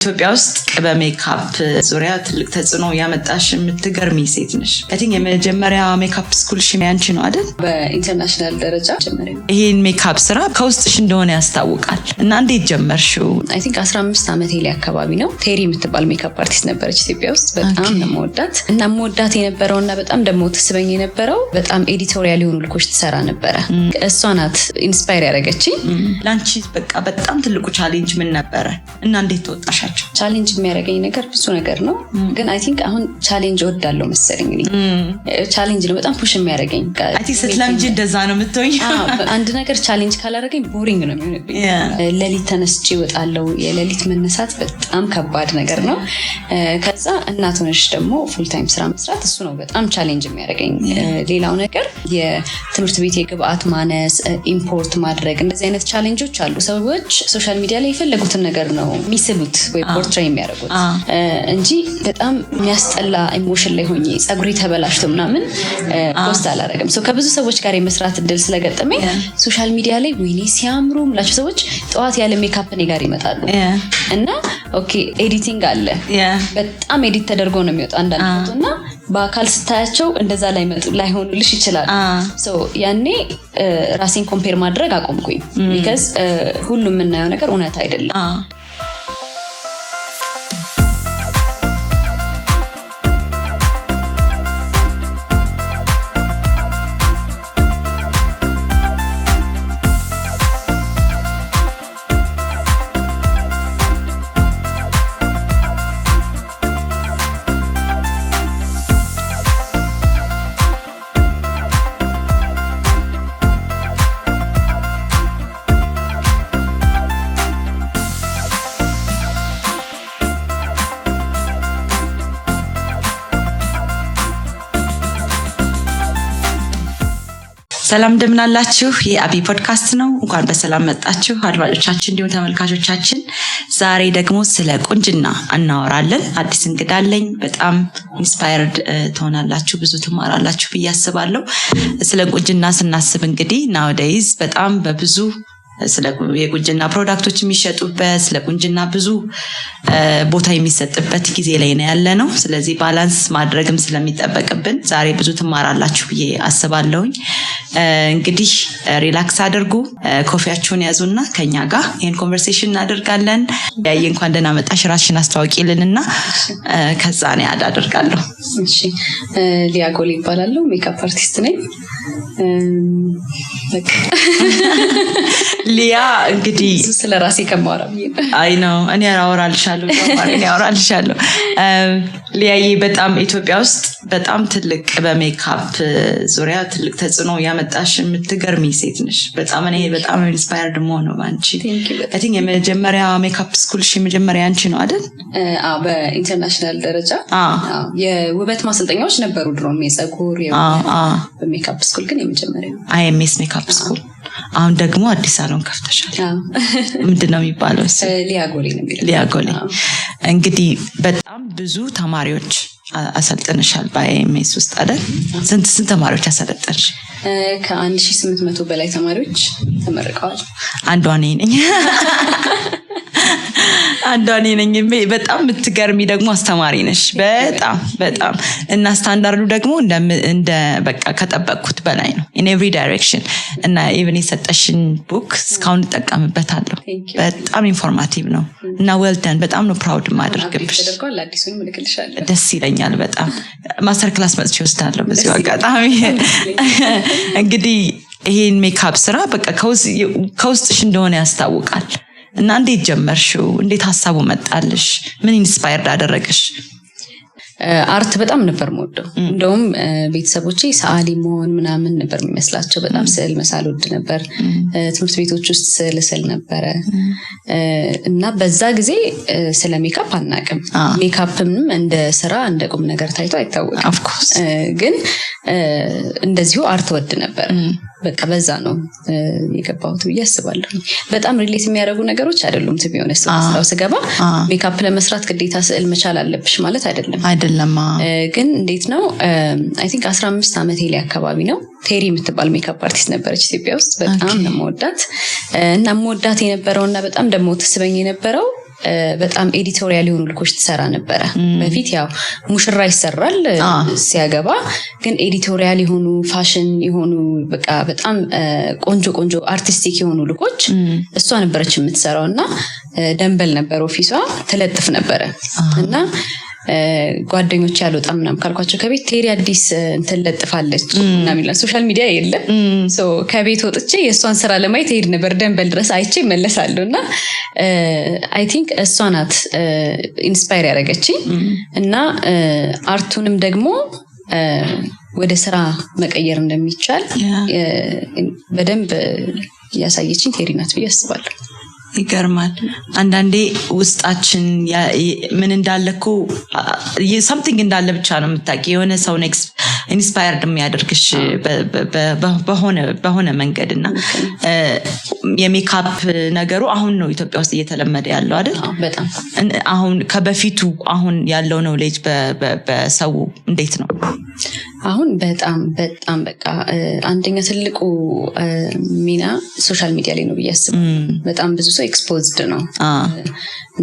ኢትዮጵያ ውስጥ በሜካፕ ዙሪያ ትልቅ ተጽዕኖ ያመጣሽ የምትገርሚ ሴት ነሽ። አይ የመጀመሪያ ሜካፕ ስኩል ያንቺ ነው አይደል? በኢንተርናሽናል ደረጃ ጀመረኝ። ይሄን ሜካፕ ስራ ከውስጥሽ እንደሆነ ያስታውቃል እና እንዴት ጀመርሽው? አይ 15 ዓመቴ ላይ አካባቢ ነው። ቴሪ የምትባል ሜካፕ አርቲስት ነበረች ኢትዮጵያ ውስጥ። በጣም ነው የምወዳት እና የምወዳት የነበረውና በጣም ደግሞ ትስበኝ የነበረው በጣም ኤዲቶሪያል የሆኑ ልኮች ትሰራ ነበረ። እሷ ናት ኢንስፓየር ያደረገችኝ። ላንቺ በቃ በጣም ትልቁ ቻሌንጅ ምን ነበረ እና እንዴት ተወጣሻቸው? ቻሌንጅ የሚያደርገኝ ነገር ብዙ ነገር ነው፣ ግን አይ ቲንክ አሁን ቻሌንጅ ወዳለው መሰለኝ። ቻሌንጅ ነው በጣም ፑሽ የሚያደርገኝ። አይ ቲንክ ስትለምጂ እንደዛ ነው የምትሆኝ። አንድ ነገር ቻሌንጅ ካላደረገኝ ቦሪንግ ነው የሚሆንብኝ። ለሊት ተነስቼ እወጣለሁ። የሌሊት መነሳት በጣም ከባድ ነገር ነው። ከዛ እናት ሆነሽ ደግሞ ፉል ታይም ስራ መስራት እሱ ነው በጣም ቻሌንጅ የሚያደርገኝ። ሌላው ነገር የትምህርት ቤት የግብአት ማነስ፣ ኢምፖርት ማድረግ፣ እንደዚህ አይነት ቻሌንጆች አሉ። ሰዎች ሶሻል ሚዲያ ላይ የፈለጉትን ነገር ነው የሚስሉት ወይ ፖርትሬት የሚያደርጉት እንጂ በጣም የሚያስጠላ ኢሞሽን ላይ ሆኜ ጸጉሬ ተበላሽቶ ምናምን ፖስት አላደርግም። ከብዙ ሰዎች ጋር የመስራት እድል ስለገጠመኝ ሶሻል ሚዲያ ላይ ወይኔ ሲያምሩ ምላቸው ሰዎች ጠዋት ያለ ሜካፕ እኔ ጋር ይመጣሉ እና ኦኬ ኤዲቲንግ አለ በጣም ኤዲት ተደርጎ ነው የሚወጣ አንዳንድ ፎቶ እና በአካል ስታያቸው እንደዛ ላይሆኑልሽ ይችላል። ያኔ ራሴን ኮምፔር ማድረግ አቆምኩኝ። ቢካዝ ሁሉም የምናየው ነገር እውነት አይደለም። ሰላም እንደምን አላችሁ? የአቢ ፖድካስት ነው። እንኳን በሰላም መጣችሁ አድማጮቻችን እንዲሁም ተመልካቾቻችን። ዛሬ ደግሞ ስለ ቁንጅና እናወራለን። አዲስ እንግዳ አለኝ። በጣም ኢንስፓየርድ ትሆናላችሁ፣ ብዙ ትማራላችሁ ብዬ አስባለሁ። ስለ ቁንጅና ስናስብ እንግዲህ ናውዴይዝ በጣም በብዙ ስለ የቁንጅና ፕሮዳክቶች የሚሸጡበት ስለ ቁንጅና ብዙ ቦታ የሚሰጥበት ጊዜ ላይ ነው ያለነው። ስለዚህ ባላንስ ማድረግም ስለሚጠበቅብን ዛሬ ብዙ ትማራላችሁ ብዬ አስባለሁኝ። እንግዲህ ሪላክስ አድርጉ፣ ኮፊያችሁን ያዙና ከኛ ጋር ይሄን ኮንቨርሴሽን እናደርጋለን። ያየ እንኳን ደህና መጣሽ፣ ራስሽን አስተዋውቂልንና ከዛ ነው አደርጋለሁ። እሺ፣ ሊያ ጎል ይባላለሁ፣ ሜካፕ አርቲስት ነኝ። ሊያ እንግዲህ ስለራሴ ከማወራ አይ ነው እኔ አወራልሻለሁ። ሊያዬ በጣም ኢትዮጵያ ውስጥ በጣም ትልቅ በሜካፕ ዙሪያ ትልቅ ተጽዕኖ ያመጣሽ የምትገርሚ ሴት ነሽ። በጣም ኢንስፓየርድ መሆነው ባንቺ። አይ ቲንክ የመጀመሪያ ሜካፕ ስኩል የመጀመሪያ አንቺ ነው አይደል? በኢንተርናሽናል ደረጃ የውበት ማሰልጠኛዎች ነበሩ ድሮም የጸጉር በሜካፕ ስኩል ግን የመጀመሪያ ነው አይኤምኤስ ሜካፕ ስኩል። አሁን ደግሞ አዲስ አሎን ከፍተሻል። ምንድነው የሚባለው? ሊያጎሌ ነው የሚለው። ሊያጎሌ። እንግዲህ በጣም ብዙ ተማሪዎች አሰልጥነሻል በአይኤምኤስ ውስጥ አይደል? ስንት ተማሪዎች አሰለጠንሽ? ከ1800 በላይ ተማሪዎች ተመርቀዋል። አንዷ ነኝ። በጣም የምትገርሚ ደግሞ አስተማሪ ነሽ። በጣም እና ስታንዳርዱ ደግሞ እንደ በቃ ከጠበቅኩት በላይ ነው in every direction እና even የሰጠሽን ቡክ እስካሁን እጠቀምበታለሁ። በጣም ኢንፎርማቲቭ ነው እና ዌልደን። በጣም ነው ፕራውድ ማድረግብሽ። ደስ ይለኛል በጣም። ማስተር ክላስ መጥቼ ወስዳለሁ በዚህ አጋጣሚ። እንግዲህ ይሄን ሜካፕ ስራ በቃ ከውስጥሽ እንደሆነ ያስታውቃል እና እንዴት ጀመርሽው? እንዴት ሐሳቡ መጣልሽ? ምን ኢንስፓየርድ አደረገሽ? አርት በጣም ነበር የምወደው። እንደውም ቤተሰቦቼ ሰዓሊ መሆን ምናምን ነበር የሚመስላቸው። በጣም ስዕል መሳል ወድ ነበር። ትምህርት ቤቶች ውስጥ ስዕል ነበረ እና በዛ ጊዜ ስለ ሜካፕ አናውቅም። ሜካፕም እንደ ስራ እንደ ቁም ነገር ታይቶ አይታወቅም። ግን እንደዚሁ አርት ወድ ነበር። በቃ በዛ ነው የገባሁት ብዬ አስባለሁ። በጣም ሪሌት የሚያደርጉ ነገሮች አይደሉም። ትቢሆነ ስራው ስገባ ሜካፕ ለመስራት ግዴታ ስዕል መቻል አለብሽ ማለት አይደለም። ግን እንዴት ነው አይ ቲንክ 15 ዓመቴ ላይ አካባቢ ነው ቴሪ የምትባል ሜካፕ አርቲስት ነበረች ኢትዮጵያ ውስጥ። በጣም ነው የምወዳት እና የምወዳት የነበረውና በጣም ደግሞ ትስበኝ የነበረው በጣም ኤዲቶሪያል የሆኑ ልኮች ትሰራ ነበረ በፊት ያው ሙሽራ ይሰራል ሲያገባ ግን ኤዲቶሪያል የሆኑ ፋሽን የሆኑ በቃ በጣም ቆንጆ አርቲስቲክ የሆኑ ልኮች እሷ ነበረች የምትሰራውና ደንበል ነበር ኦፊሷ ተለጥፍ ነበረ እና ጓደኞች ያልወጣ ምናም ካልኳቸው ከቤት ቴሪ አዲስ እንተለጥፋለች እና ሚላ ሶሻል ሚዲያ የለም ሶ ከቤት ወጥቼ የሷን ስራ ለማየት ሄድ ነበር ደንበል ድረስ አይቼ መለሳለሁና አይ ቲንክ እሷ ናት ኢንስፓየር ያደረገችኝ እና አርቱንም ደግሞ ወደ ስራ መቀየር እንደሚቻል በደንብ ያሳየችኝ ቴሪ ናት ብዬ አስባለሁ ይገርማል አንዳንዴ ውስጣችን ምን እንዳለኩ something እንዳለ ብቻ ነው የምታውቂው የሆነ ሰው ኢንስፓየርድ የሚያደርግሽ በሆነ መንገድና የሜካፕ ነገሩ አሁን ነው ኢትዮጵያ ውስጥ እየተለመደ ያለው አይደል በጣም አሁን ከበፊቱ አሁን ያለው ኖሌጅ በሰው እንዴት ነው አሁን በጣም በቃ አንደኛ ትልቁ ሚና ሶሻል ሚዲያ ላይ ነው ብያስባለሁ በጣም ብዙ ሰው ኤክስፖዝድ ነው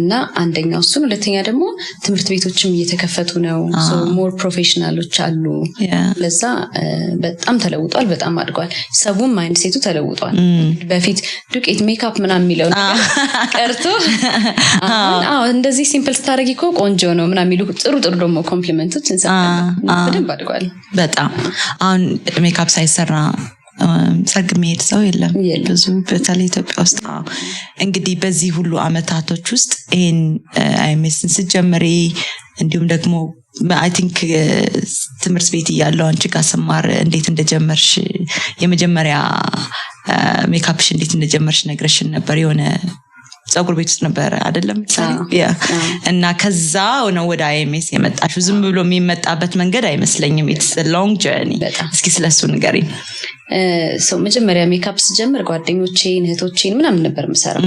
እና አንደኛው እሱ ሁለተኛ ደግሞ ትምህርት ቤቶችም እየተከፈቱ ነው ሶ ሞር ፕሮፌሽናሎች አሉ ለዛ በጣም ተለውጧል በጣም አድጓል ሰውም ማይንድ ሴቱ ተለውጧል በፊት ዱቄት ሜካፕ ምናምን የሚለው ቀርቶ አሁን እንደዚህ ሲምፕል ስታረጊ እኮ ቆንጆ ነው ምናምን የሚሉ ጥሩ ደግሞ ኮምፕሊመንቶች እንሰማለን በደንብ አድጓል በጣም አሁን ሜካፕ ሳይሰራ ሰርግ የሚሄድ ሰው የለም ብዙ በተለይ ኢትዮጵያ ውስጥ እንግዲህ በዚህ ሁሉ አመታቶች ውስጥ ይሄን አይሜስን ስጀምሪ እንዲሁም ደግሞ አይ ቲንክ ትምህርት ቤት ያለው አንቺ ጋር ሰማር እንዴት እንደጀመርሽ የመጀመሪያ ሜካፕሽ እንዴት እንደጀመርሽ ነግረሽን ነበር የሆነ ጸጉር ቤት ውስጥ ነበር አይደለም እና ከዛ ነው ወደ አይኤምኤስ የመጣሽው ዝም ብሎ የሚመጣበት መንገድ አይመስለኝም it's a long journey እስኪ ስለሱ ንገሪኝ ሰው መጀመሪያ ሜካፕ ስጀምር ጓደኞቼን እህቶቼን ምናምን ነበር የምሰራው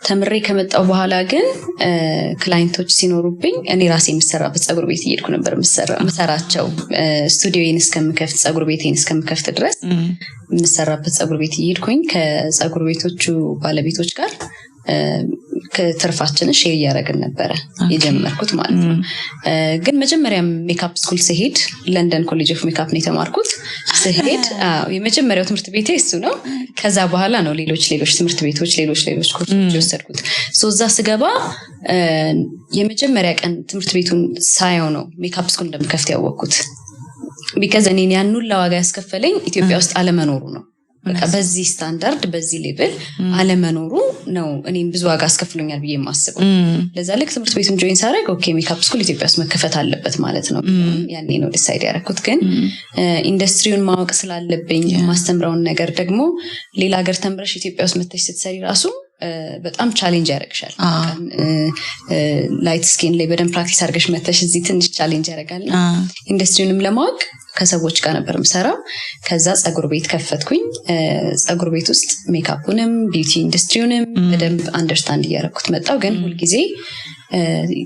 ተምሬ ከመጣው በኋላ ግን ክላይንቶች ሲኖሩብኝ እኔ ራሴ የምሰራበት ጸጉር ቤት እየሄድኩ ነበር የምሰራቸው ስቱዲዮዬን እስከምከፍት ጸጉር ቤቴን እስከምከፍት ድረስ የምሰራበት ጸጉር ቤት እየሄድኩኝ ከጸጉር ቤቶቹ ባለቤቶች ጋር ከትርፋችንን ሼር ያደረግን ነበር የጀመርኩት ማለት ነው ግን መጀመሪያ ሜካፕ ስኩል ሲሄድ ለንደን ኮሌጅ ኦፍ ሜካፕ ነው የተማርኩት ሲሄድ የመጀመሪያው ትምህርት ቤቴ እሱ ነው ከዛ በኋላ ነው ሌሎች ትምህርት ቤቶች ሌሎች ኮርሶች ወሰድኩት ሶዛ ስገባ የመጀመሪያ ቀን ትምህርት ቤቱን ሳየው ነው ሜካፕ ስኩል እንደምከፍት ያወቅኩት because እኔ ያንኑ ለዋጋ ያስከፈለኝ ኢትዮጵያ ውስጥ አለመኖሩ ነው በቃ በዚህ ስታንዳርድ በዚህ ሌቭል አለመኖሩ ነው እኔም ብዙ ዋጋ አስከፍሎኛል ብዬ ማስበው ለዛ ልክ ትምህርት ቤቱን ጆይን ሳደርግ ኦኬ ሜካፕ ስኩል ኢትዮጵያ ውስጥ መከፈት አለበት ማለት ነው ያኔ ነው ዲሳይድ ያደረኩት ግን ኢንዱስትሪውን ማወቅ ስላለብኝ ማስተምረውን ነገር ደግሞ ሌላ ሀገር ተምረሽ ኢትዮጵያ ውስጥ መተሽ ስትሰሪ ራሱ በጣም ቻሌንጅ ያደርግሻል ላይት ስኪን ላይ በደንብ ፕራክቲስ አድርገሽ መተሽ እዚህ ትንሽ ቻሌንጅ ያደርጋል ኢንዱስትሪውንም ለማወቅ ከሰዎች ጋር ነበር የምሰራው ከዛ ጸጉር ቤት ከፈትኩኝ ጸጉር ቤት ውስጥ ሜካፑንም ቢዩቲ ኢንዱስትሪውንም በደንብ አንደርስታንድ እያደረኩት መጣው ግን ሁሉ ጊዜ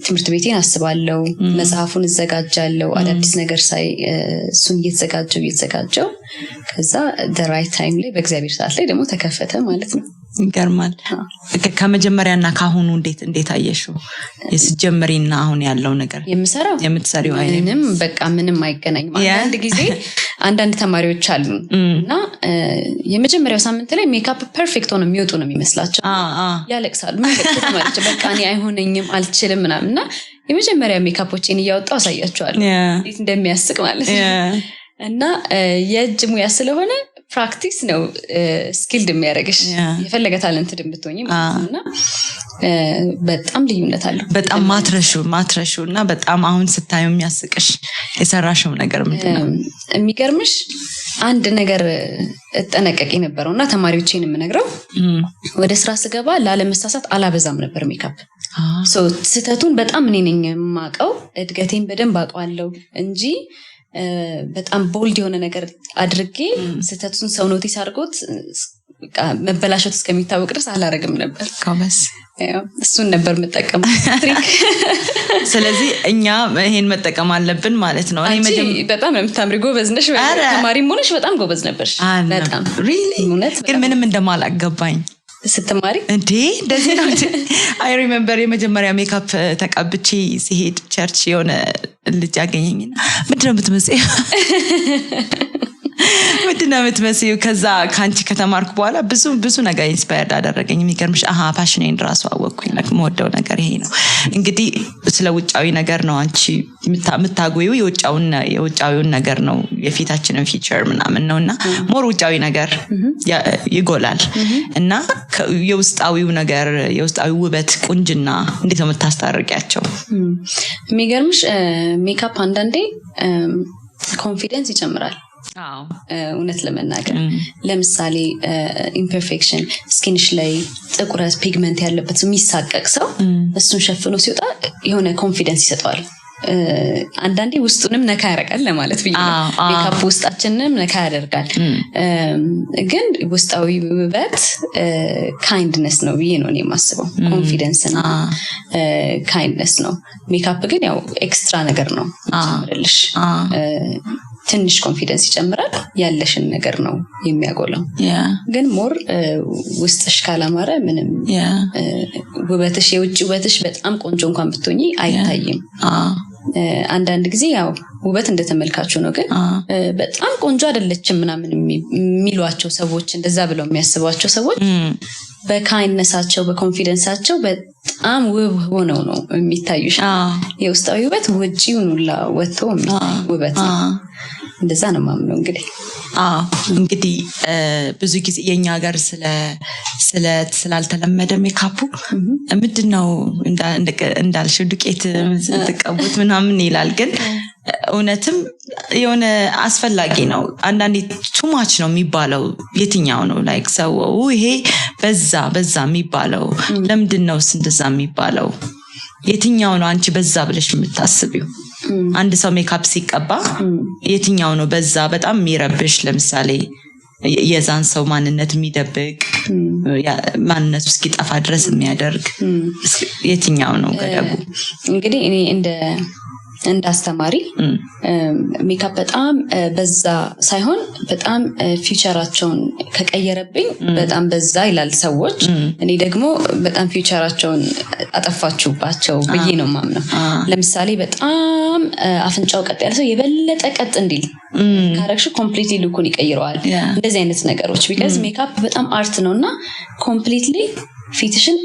ትምህርት ቤቴን አስባለሁ መጽሐፉን እዘጋጃለሁ አዳዲስ ነገር ሳይ እሱን እየተዘጋጀው ከዛ the right time ላይ በእግዚአብሔር ሰዓት ላይ ደግሞ ተከፈተ ማለት ነው ይገርማል ከመጀመሪያና ካሁኑ እንዴት አየሽው የስጀምሪና አሁን ያለው ነገር የምትሰሪው አይነም በቃ ምንም አይገናኝም አንድ ጊዜ አንዳንድ ተማሪዎች አሉ እና የመጀመሪያው ሳምንት ላይ ሜካፕ ፐርፌክት ሆኖ የሚወጡ ነው የሚመስላቸው ያለቅሳሉ ማለት በቃ እኔ አይሆነኝም አልችልም ምናምንና የመጀመሪያ ሜካፖችን እያወጣው አሳያቸዋለሁ እንዴት እንደሚያስቅ ማለት ነው እና የእጅ ሙያ ስለሆነ ፕራክቲስ ነው ስኪልድ የሚያደርግሽ የፈለገ ታለንትድ ብትሆኚ ማለትና በጣም ልዩነት አለው በጣም ማትረሹና በጣም አሁን ስታዩ የሚያስቅሽ የሰራሽው ነገር ምንድነው የሚገርምሽ አንድ ነገር እጠነቀቂ ነበርውና ተማሪዎቼን የምነግረው ወደ ስራ ስገባ ላለመሳሳት አላበዛም ነበር ሜካፕ ሶ ስህተቱን በጣም እኔ ነኝ የማውቀው እድገቴን በደንብ አውቀዋለሁ እንጂ በጣም ቦልድ የሆነ ነገር አድርጌ ስህተቱን ሰው ኖቲስ አድርጎት መበላሸት እስከሚታወቅ ድረስ አላረግም ነበር ኮመስ እሱን ነበር የምጠቀመው ትሪክ ስለዚህ እኛ ይሄን መጠቀም አለብን ማለት ነው እኔ በጣም የምታምሪ ጎበዝ ነሽ ተማሪም ሆነሽ በጣም ጎበዝ ነበርሽ በጣም really ግን ምንም እንደማላገባኝ ስትማሪ እንዴ እንደዚህ ነው አይ ሪሜምበር የመጀመሪያ ሜካፕ ተቀብቼ ሲሄድ ቸርች የሆነ ልጅ አገኘኝና ምንድነው የምትመስለው ከዛ ካንቺ ከተማርኩ በኋላ ብዙ ነገር ኢንስፓየርድ አደረገኝ የሚገርምሽ ፓሽኔን ራሱ አወቅኩኝ የምወደው ነገር ይሄ ነው እንግዲህ ስለ ውጫዊ ነገር ነው አንቺ የምታጎዩ የውጫዊውን ነገር ነው የፊታችንን ፊቸር ምናምን ነውና ሞር ውጫዊ ነገር ይጎላል እና የውስጣዊው ነገር የውስጣዊ ውበት ቁንጅና እንዴት ነው የምታስታርቂያቸው የሚገርምሽ ሜካፕ አንዳንዴ ኮንፊደንስ ይጨምራል እውነት ለመናገር ለምሳሌ ኢምፐርፌክሽን ስኪንሽ ላይ ጥቁረት ፒግመንት ያለበት የሚሳቀቅ ሰው እሱን ሸፍኖ ሲወጣ የሆነ ኮንፊደንስ ይሰጠዋል አንዳንዴ ውስጡንም ነካ ያደርጋል ለማለት ብዬ ሜካፕ ውስጣችንንም ነካ ያደርጋል ግን ውስጣዊ ውበት ካይንድነስ ነው ብዬ ነው እኔ የማስበው ኮንፊደንስ እና ካይንድነስ ነው ሜካፕ ግን ያው ኤክስትራ ነገር ነው ጨምርልሽ ትንሽ ኮንፊደንስ ይጨምራል ያለሽን ነገር ነው የሚያጎላው ግን ሞር ውስጥሽ ካላማረ ምንም ውበትሽ የውጭ ውበትሽ በጣም ቆንጆ እንኳን ብትሆኚ አይታይም አንዳንድ ጊዜ ያው ውበት እንደተመልካቹ ነው ግን በጣም ቆንጆ አይደለችም ምናምን የሚሏቸው ሰዎች እንደዛ ብለው የሚያስቧቸው ሰዎች በካይንድነሳቸው በኮንፊደንሳቸው በጣም ውብ ሆነው ነው የሚታዩሽ የውስጣዊ ውበት ውጪውን ሁላ ወጥቶ ውበት ነው እንደዛ ነው ማምነው እንግዲህ ብዙ ጊዜ የኛ ሀገር ስላልተለመደ ሜካፑ ምንድነው እንዳልሽው ዱቄት ተቀቡት ምናምን ይላል ግን እውነትም የሆነ አስፈላጊ ነው አንዳንዴ ቱማች ነው የሚባለው የትኛው ነው ላይክ ሰው ይሄ በዛ የሚባለው ለምንድነው እንደዛ የሚባለው የትኛው ነው አንቺ በዛ ብለሽ የምታስቢው አንድ ሰው ሜካፕ ሲቀባ የትኛው ነው በዛ በጣም የሚረብሽ ለምሳሌ የዛን ሰው ማንነት የሚደብቅ ማንነቱ እስኪጠፋ ድረስ የሚያደርግ የትኛው ነው ገደቡ እንግዲህ እኔ እንዳስተማሪ ሜካፕ በጣም በዛ ሳይሆን በጣም ፊውቸራቸውን ከቀየረብኝ በጣም በዛ ይላል ሰዎች እኔ ደግሞ በጣም ፊውቸራቸውን አጠፋችሁባቸው ብዬ ነው ማምነው ለምሳሌ በጣም አፍንጫው ቀጥ ያለ ሰው የበለጠ ቀጥ እንዲል ካረክሽ ኮምፕሊትሊ ሉኩን ይቀይረዋል እንደዚህ አይነት ነገሮች because ሜካፕ በጣም አርት ነውና ኮምፕሊትሊ ፊትሽን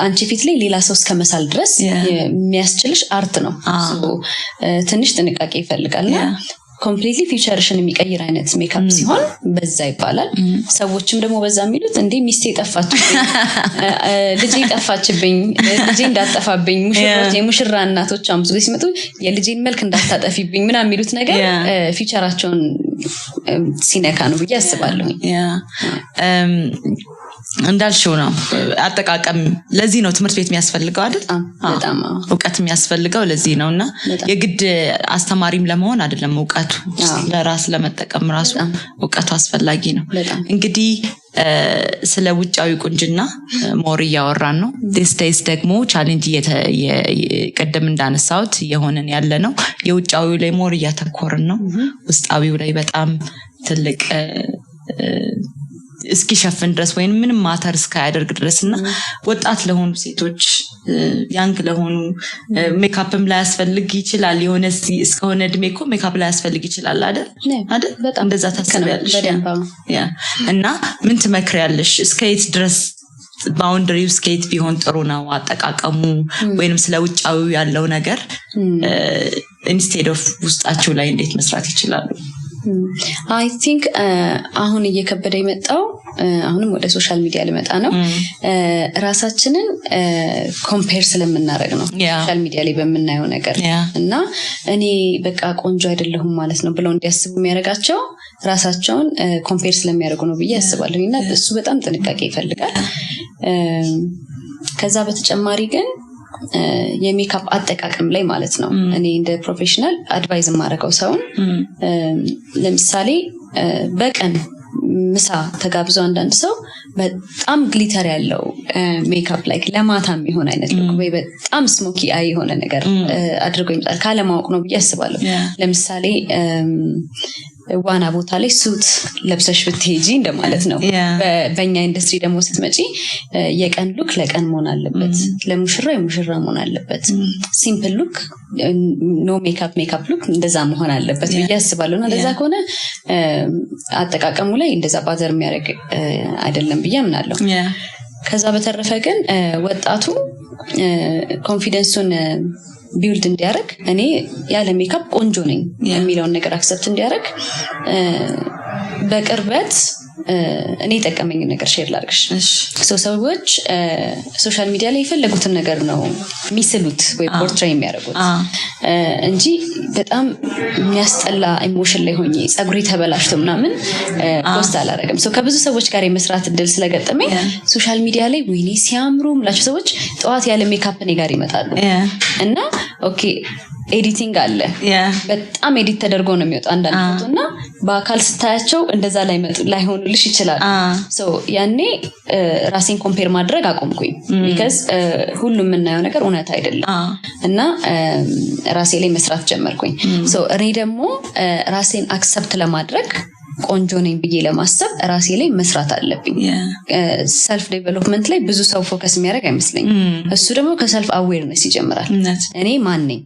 አንቺ ፊት ላይ ሌላ ሰው እስከመሳል ድረስ የሚያስችልሽ አርት ነው ትንሽ ጥንቃቄ ይፈልጋልና ኮምፕሊትሊ ፊውቸርሽን የሚቀይር አይነት ሜካፕ ሲሆን በዛ ይባላል ሰዎችም ደግሞ በዛ የሚሉት እንዴ ሚስቴ ጠፋችብኝ ልጄ ጠፋችብኝ ልጄ እንዳጠፋብኝ ሙሽራ እናቶች አምጡ ሲመጡ የልጄን መልክ እንዳታጠፊብኝ ምናምን የሚሉት ነገር ፊውቸራቸውን ሲነካ ነው ብዬ አስባለሁ እንዳልሽው ነው አጠቃቀም ለዚህ ነው ትምህርት ቤት የሚያስፈልገው አይደል በጣም ዕውቀት የሚያስፈልገው ለዚህ ነውና የግድ አስተማሪም ለመሆን አይደለም ዕውቀቱ ለራስ ለመጠቀም ራሱ ዕውቀቱ አስፈላጊ ነው እንግዲህ ስለ ውጫዊ ቁንጅና ሞር ያወራን ነው this days ደግሞ ቻሌንጅ ቀደም እንዳነሳውት የሆነን ያለ ነው የውጫዊው ላይ ሞር ያተኮርን ነው ውስጣዊው ላይ በጣም ትልቅ እስኪሸፍን ድረስ ወይንም ምንም ማተር እስካያደርግ ድረስና ወጣት ለሆኑ ሴቶች ያንግ ለሆኑ ሜካፕም ላይ ያስፈልግ ይችላል የሆነ እስከሆነ እድሜኮ ሜካፕ ላይ ያስፈልግ ይችላል አይደል በጣም እንደዛ ታስቢያለሽ እና ምን ትመክሪያለሽ እስከየት ድረስ ባውንደሪው ስኬት ቢሆን ጥሩ ነው አጠቃቀሙ ወይንም ስለ ውጫዊው ያለው ነገር ኢንስቴድ ኦፍ ውስጣቸው ላይ እንዴት መስራት ይችላሉ I think አሁን እየከበደ የመጣው አሁንም ወደ ሶሻል ሚዲያ ልመጣ ነው ራሳችንን ኮምፔር ስለምናደርግ ነው ሶሻል ሚዲያ ላይ በመናየው ነገር እና እኔ በቃ ቆንጆ አይደለሁም ማለት ነው ብለው እንዲያስቡ የሚያደርጋቸው ራሳቸውን ኮምፔር ስለሚያደርጉ ነው ብዬ አስባለሁና እሱ በጣም ጥንቃቄ ይፈልጋል ከዛ በተጨማሪ ግን የሜካፕ አጠቃቀም ላይ ማለት ነው እኔ እንደ ፕሮፌሽናል አድቫይዝ ማረከው ሰውን ለምሳሌ በቀን ምሳ ተጋብዞ አንዳንድ ሰው በጣም ግሊተር ያለው ሜካፕ ላይክ ለማታም ይሆን አይነት ሉክ ወይ በጣም ስሞኪ አይ የሆነ ነገር አድርጎ ይመጣል ካለማወቅ ነው ብዬ አስባለሁ ለምሳሌ ዋና ቦታ ላይ ሱት ለብሰሽ ብትሄጂ እንደማለት ነው። በእኛ ኢንዱስትሪ ደግሞ ስትመጪ የቀን ሉክ ለቀን መሆን አለበት፣ ለሙሽራ የሙሽራ መሆን አለበት፣ ሲምፕል ሉክ ኖ ሜካፕ ሉክ እንደዛ መሆን አለበት ብዬ አስባለሁ። እና ለዛ ከሆነ አጠቃቀሙ ላይ እንደዛ ባዘር የሚያደርግ አይደለም ብዬ አምናለሁ። ከዛ በተረፈ ግን ወጣቱ ኮንፊደንሱን ቢውልድ እንዲያደርግ እኔ ያለ ሜካፕ ቆንጆ ነኝ የሚለውን ነገር አክሰፕት እንዲያደርግ በቅርበት እኔ የጠቀመኝ ነገር ሼር ላድርግሽ። ሰዎች ሶሻል ሚዲያ ላይ የፈለጉትን ነገር ነው የሚስሉት ወይ ፖርትሬይ የሚያደርጉት እንጂ በጣም የሚያስጠላ ኢሞሽን ላይ ሆኜ ጸጉሬ ተበላሽቶ ምናምን ፖስት አላደርግም። ከብዙ ሰዎች ጋር የመስራት እድል ስለገጠመኝ ሶሻል ሚዲያ ላይ ወይኔ ሲያምሩ ምላቸው ሰዎች ጠዋት ያለ ሜካፕ እኔ ጋር ይመጣሉ እና ኦኬ ኤዲቲንግ አለ በጣም ኤዲት ተደርጎ ነው የሚወጣው አንዳንድ ፎቶ እና በአካል ስታያቸው እንደዛ ላይሆኑልሽ ይችላል። ያኔ ራሴን ኮምፔር ማድረግ አቆምኩኝ። ቢካዝ ሁሉም የምናየው ነገር እውነት አይደለም እና ራሴ ላይ መስራት ጀመርኩኝ። እኔ ደግሞ ራሴን አክሰፕት ለማድረግ ቆንጆ ነኝ ብዬ ለማሰብ ራሴ ላይ መስራት አለብኝ። ሰልፍ ዴቨሎፕመንት ላይ ብዙ ሰው ፎከስ የሚያደርግ አይመስለኝም። እሱ ደግሞ ከሰልፍ አዌርነስ ይጀምራል። እኔ ማን ነኝ?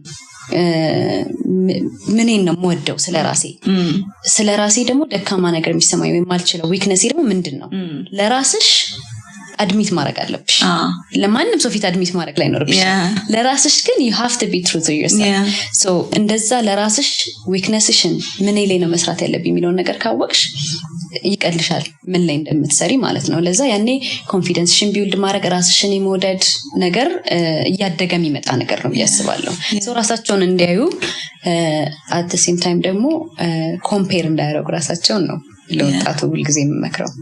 ምንን ነው የምወደው? ስለራሴ ደግሞ ደካማ ነገር የሚሰማኝ ወይ ማልችለው ዊክነስ ደግሞ ምንድነው? ለራስሽ አድሚት ማድረግ አለብሽ። ለማንም ሰው ፊት አድሚት ማድረግ ላይ ነው። ለራስሽ ግን you have to be true to yourself. እንደዛ ለራስሽ ዊክነስሽን ምን ላይ ነው መስራት ያለብኝ የሚለውን ነገር ካወቅሽ ይቀልሻል ምን ላይ እንደምትሰሪ ማለት ነው። ለዛ ያኔ ኮንፊደንስሽን ቢውልድ ማድረግ ራስሽን የመውደድ ነገር እያደገ የሚመጣ ነገር ነው ያስባለሁ። ራሳቸውን እንዲያዩ at the same time ደግሞ ኮምፔር እንዳያደርጉ ራሳቸውን ነው ለወጣቱ ሁልጊዜ የምመክረው።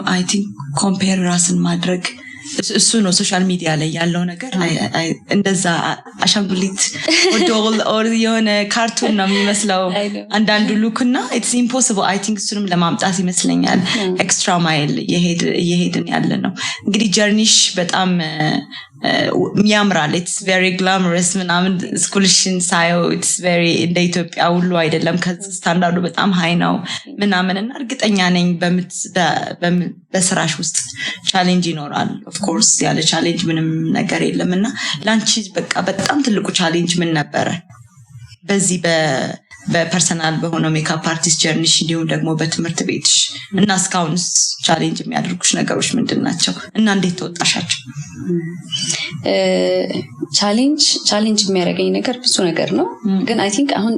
I think ኮምፔር ራስን ማድረግ እሱ ነው ሶሻል ሚዲያ ላይ ያለው ነገር። እንደዛ አሻንጉሊት ኦር የሆነ ካርቱን ነው የሚመስለው አንዳንዱ ሉክና it's impossible. I think እሱንም ለማምጣት ይመስለኛል ኤክስትራ ማይል እየሄድን ያለ ነው። እንግዲህ ጀርኒሽ በጣም ያምራል። it's very glamorous ምናምን ስኩልሽን ሳየው it's very እንደ ኢትዮጵያ ሁሉ አይደለም። ከስታንዳርዱ በጣም ሃይ ነው ምናምንና እርግጠኛ ነኝ በስራሽ ውስጥ ቻሌንጅ ይኖራል። ኦፍ ኮርስ ያለ ቻሌንጅ ምንም ነገር የለምና ላንቺ በቃ በጣም ትልቁ ቻሌንጅ ምን ነበረ? በዚህ በፐርሰናል በሆነው ሜካፕ አርቲስት ጀርኒሽ እንዲሁም ደግሞ በትምህርት ቤትሽ እና እስካሁንስ ቻሌንጅ የሚያደርጉሽ ነገሮች ምንድናቸው እና እንዴት ተወጣሻቸው? ቻሌንጅ የሚያደርገኝ ነገር ብዙ ነገር ነው። ግን አይ ቲንክ አሁን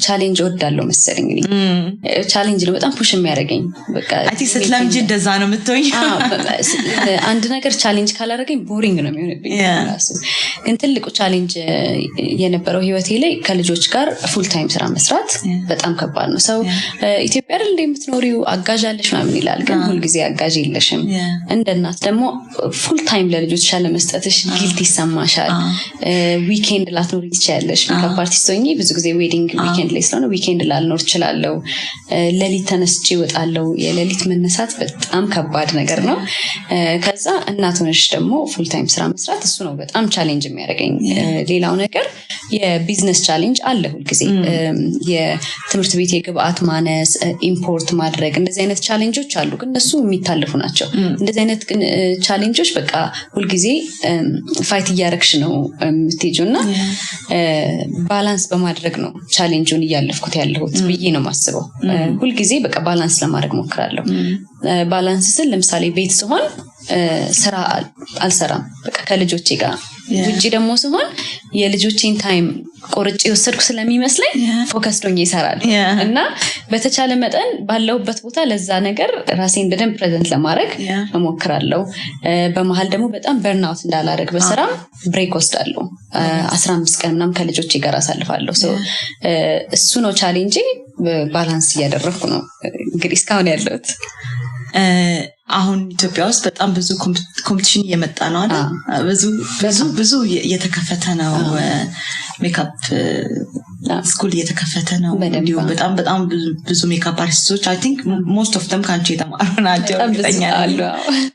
ቻሌንጅ እወዳለሁ መሰለኝ። ቻሌንጅ ነው በጣም ፑሽ የሚያደርገኝ። በቃ አይ ቲንክ ስትለምጂ እንደዛ ነው የምትሆኝ። አንድ ነገር ቻሌንጅ ካላደረገኝ ቦሪንግ ነው የሚሆንብኝ። ግን ትልቁ ቻሌንጅ የነበረው ህይወቴ ላይ ከልጆች ጋር ፉል ታይም ስራ መስራት በጣም ከባድ ነው። ሰው ኢትዮጵያ አይደል እንደምትኖሪው አጋዥ አለሽ ምናምን ይላል። ግን ሁልጊዜ አጋዥ የለሽም። እንደ እናት ደግሞ ፉል ታይም ለልጆች ሻለ መስጠትሽ ጊልት ይሰማሻል። ዊኬንድ ላትኖሪ ትችያለሽ። ሜካፕ አርቲስት ሆኜ ብዙ ጊዜ ዌዲንግ ዊኬንድ ላይ ስለሆነ ዊኬንድ ላልኖር እችላለሁ። ሌሊት ተነስቼ እወጣለሁ። የሌሊት መነሳት በጣም ከባድ ነገር ነው። ከዛ እናት ሆነሽ ደግሞ ፉል ታይም ስራ መስራት እሱ ነው በጣም ቻሌንጅ የሚያደርገኝ። ሌላው ነገር የቢዝነስ ቻሌንጅ አለ ሁልጊዜ። የትምህርት ቤት የግብአት ማነስ፣ ኢምፖርት ማድረግ እንደዚህ አይነት ቻሌንጆች አሉ። ግን እነሱ የሚታለፉ ናቸው። እንደዚህ አይነት ግን ቻሌንጆች በቃ ሁልጊዜ ፋይት እያደረግሽ ነው የምትሄጂው እና ባላንስ በማድረግ ነው ቻሌንጁን እያለፍኩት ያለሁት ብዬ ነው የማስበው። ሁልጊዜ በቃ ባላንስ ለማድረግ ሞክራለሁ። ባላንስ ስል ለምሳሌ ቤት ስሆን ስራ አልሰራም በቃ ከልጆቼ ጋር። ውጪ ደግሞ ስሆን የልጆቼን ታይም ቆርጬ ወሰድኩ ስለሚመስለኝ ፎከስ ዶኝ ይሰራል እና በተቻለ መጠን ባለውበት ቦታ ለዛ ነገር ራሴን በደንብ ፕሬዘንት ለማድረግ እሞክራለሁ። በመሃል ደግሞ በጣም በርናውት እንዳላደርግ በስራም ብሬክ ወስዳለሁ። 15 ቀን ምናምን ከልጆቼ ጋር አሳልፋለሁ። እሱ ነው ቻሌንጅ። ባላንስ እያደረኩ ነው እንግዲህ እስካሁን ያለሁት። አሁን ኢትዮጵያ ውስጥ በጣም ብዙ ኮምፒቲሽን እየመጣ ነው አይደል? ብዙ እየተከፈተ ነው። ሜካፕ ስኩል እየተከፈተ ነው። እንዲሁም በጣም ብዙ ሜካፕ አርቲስቶች አይ ቲንክ ሞስት ኦፍ ደም ካንቺ የተማሩ ናቸው።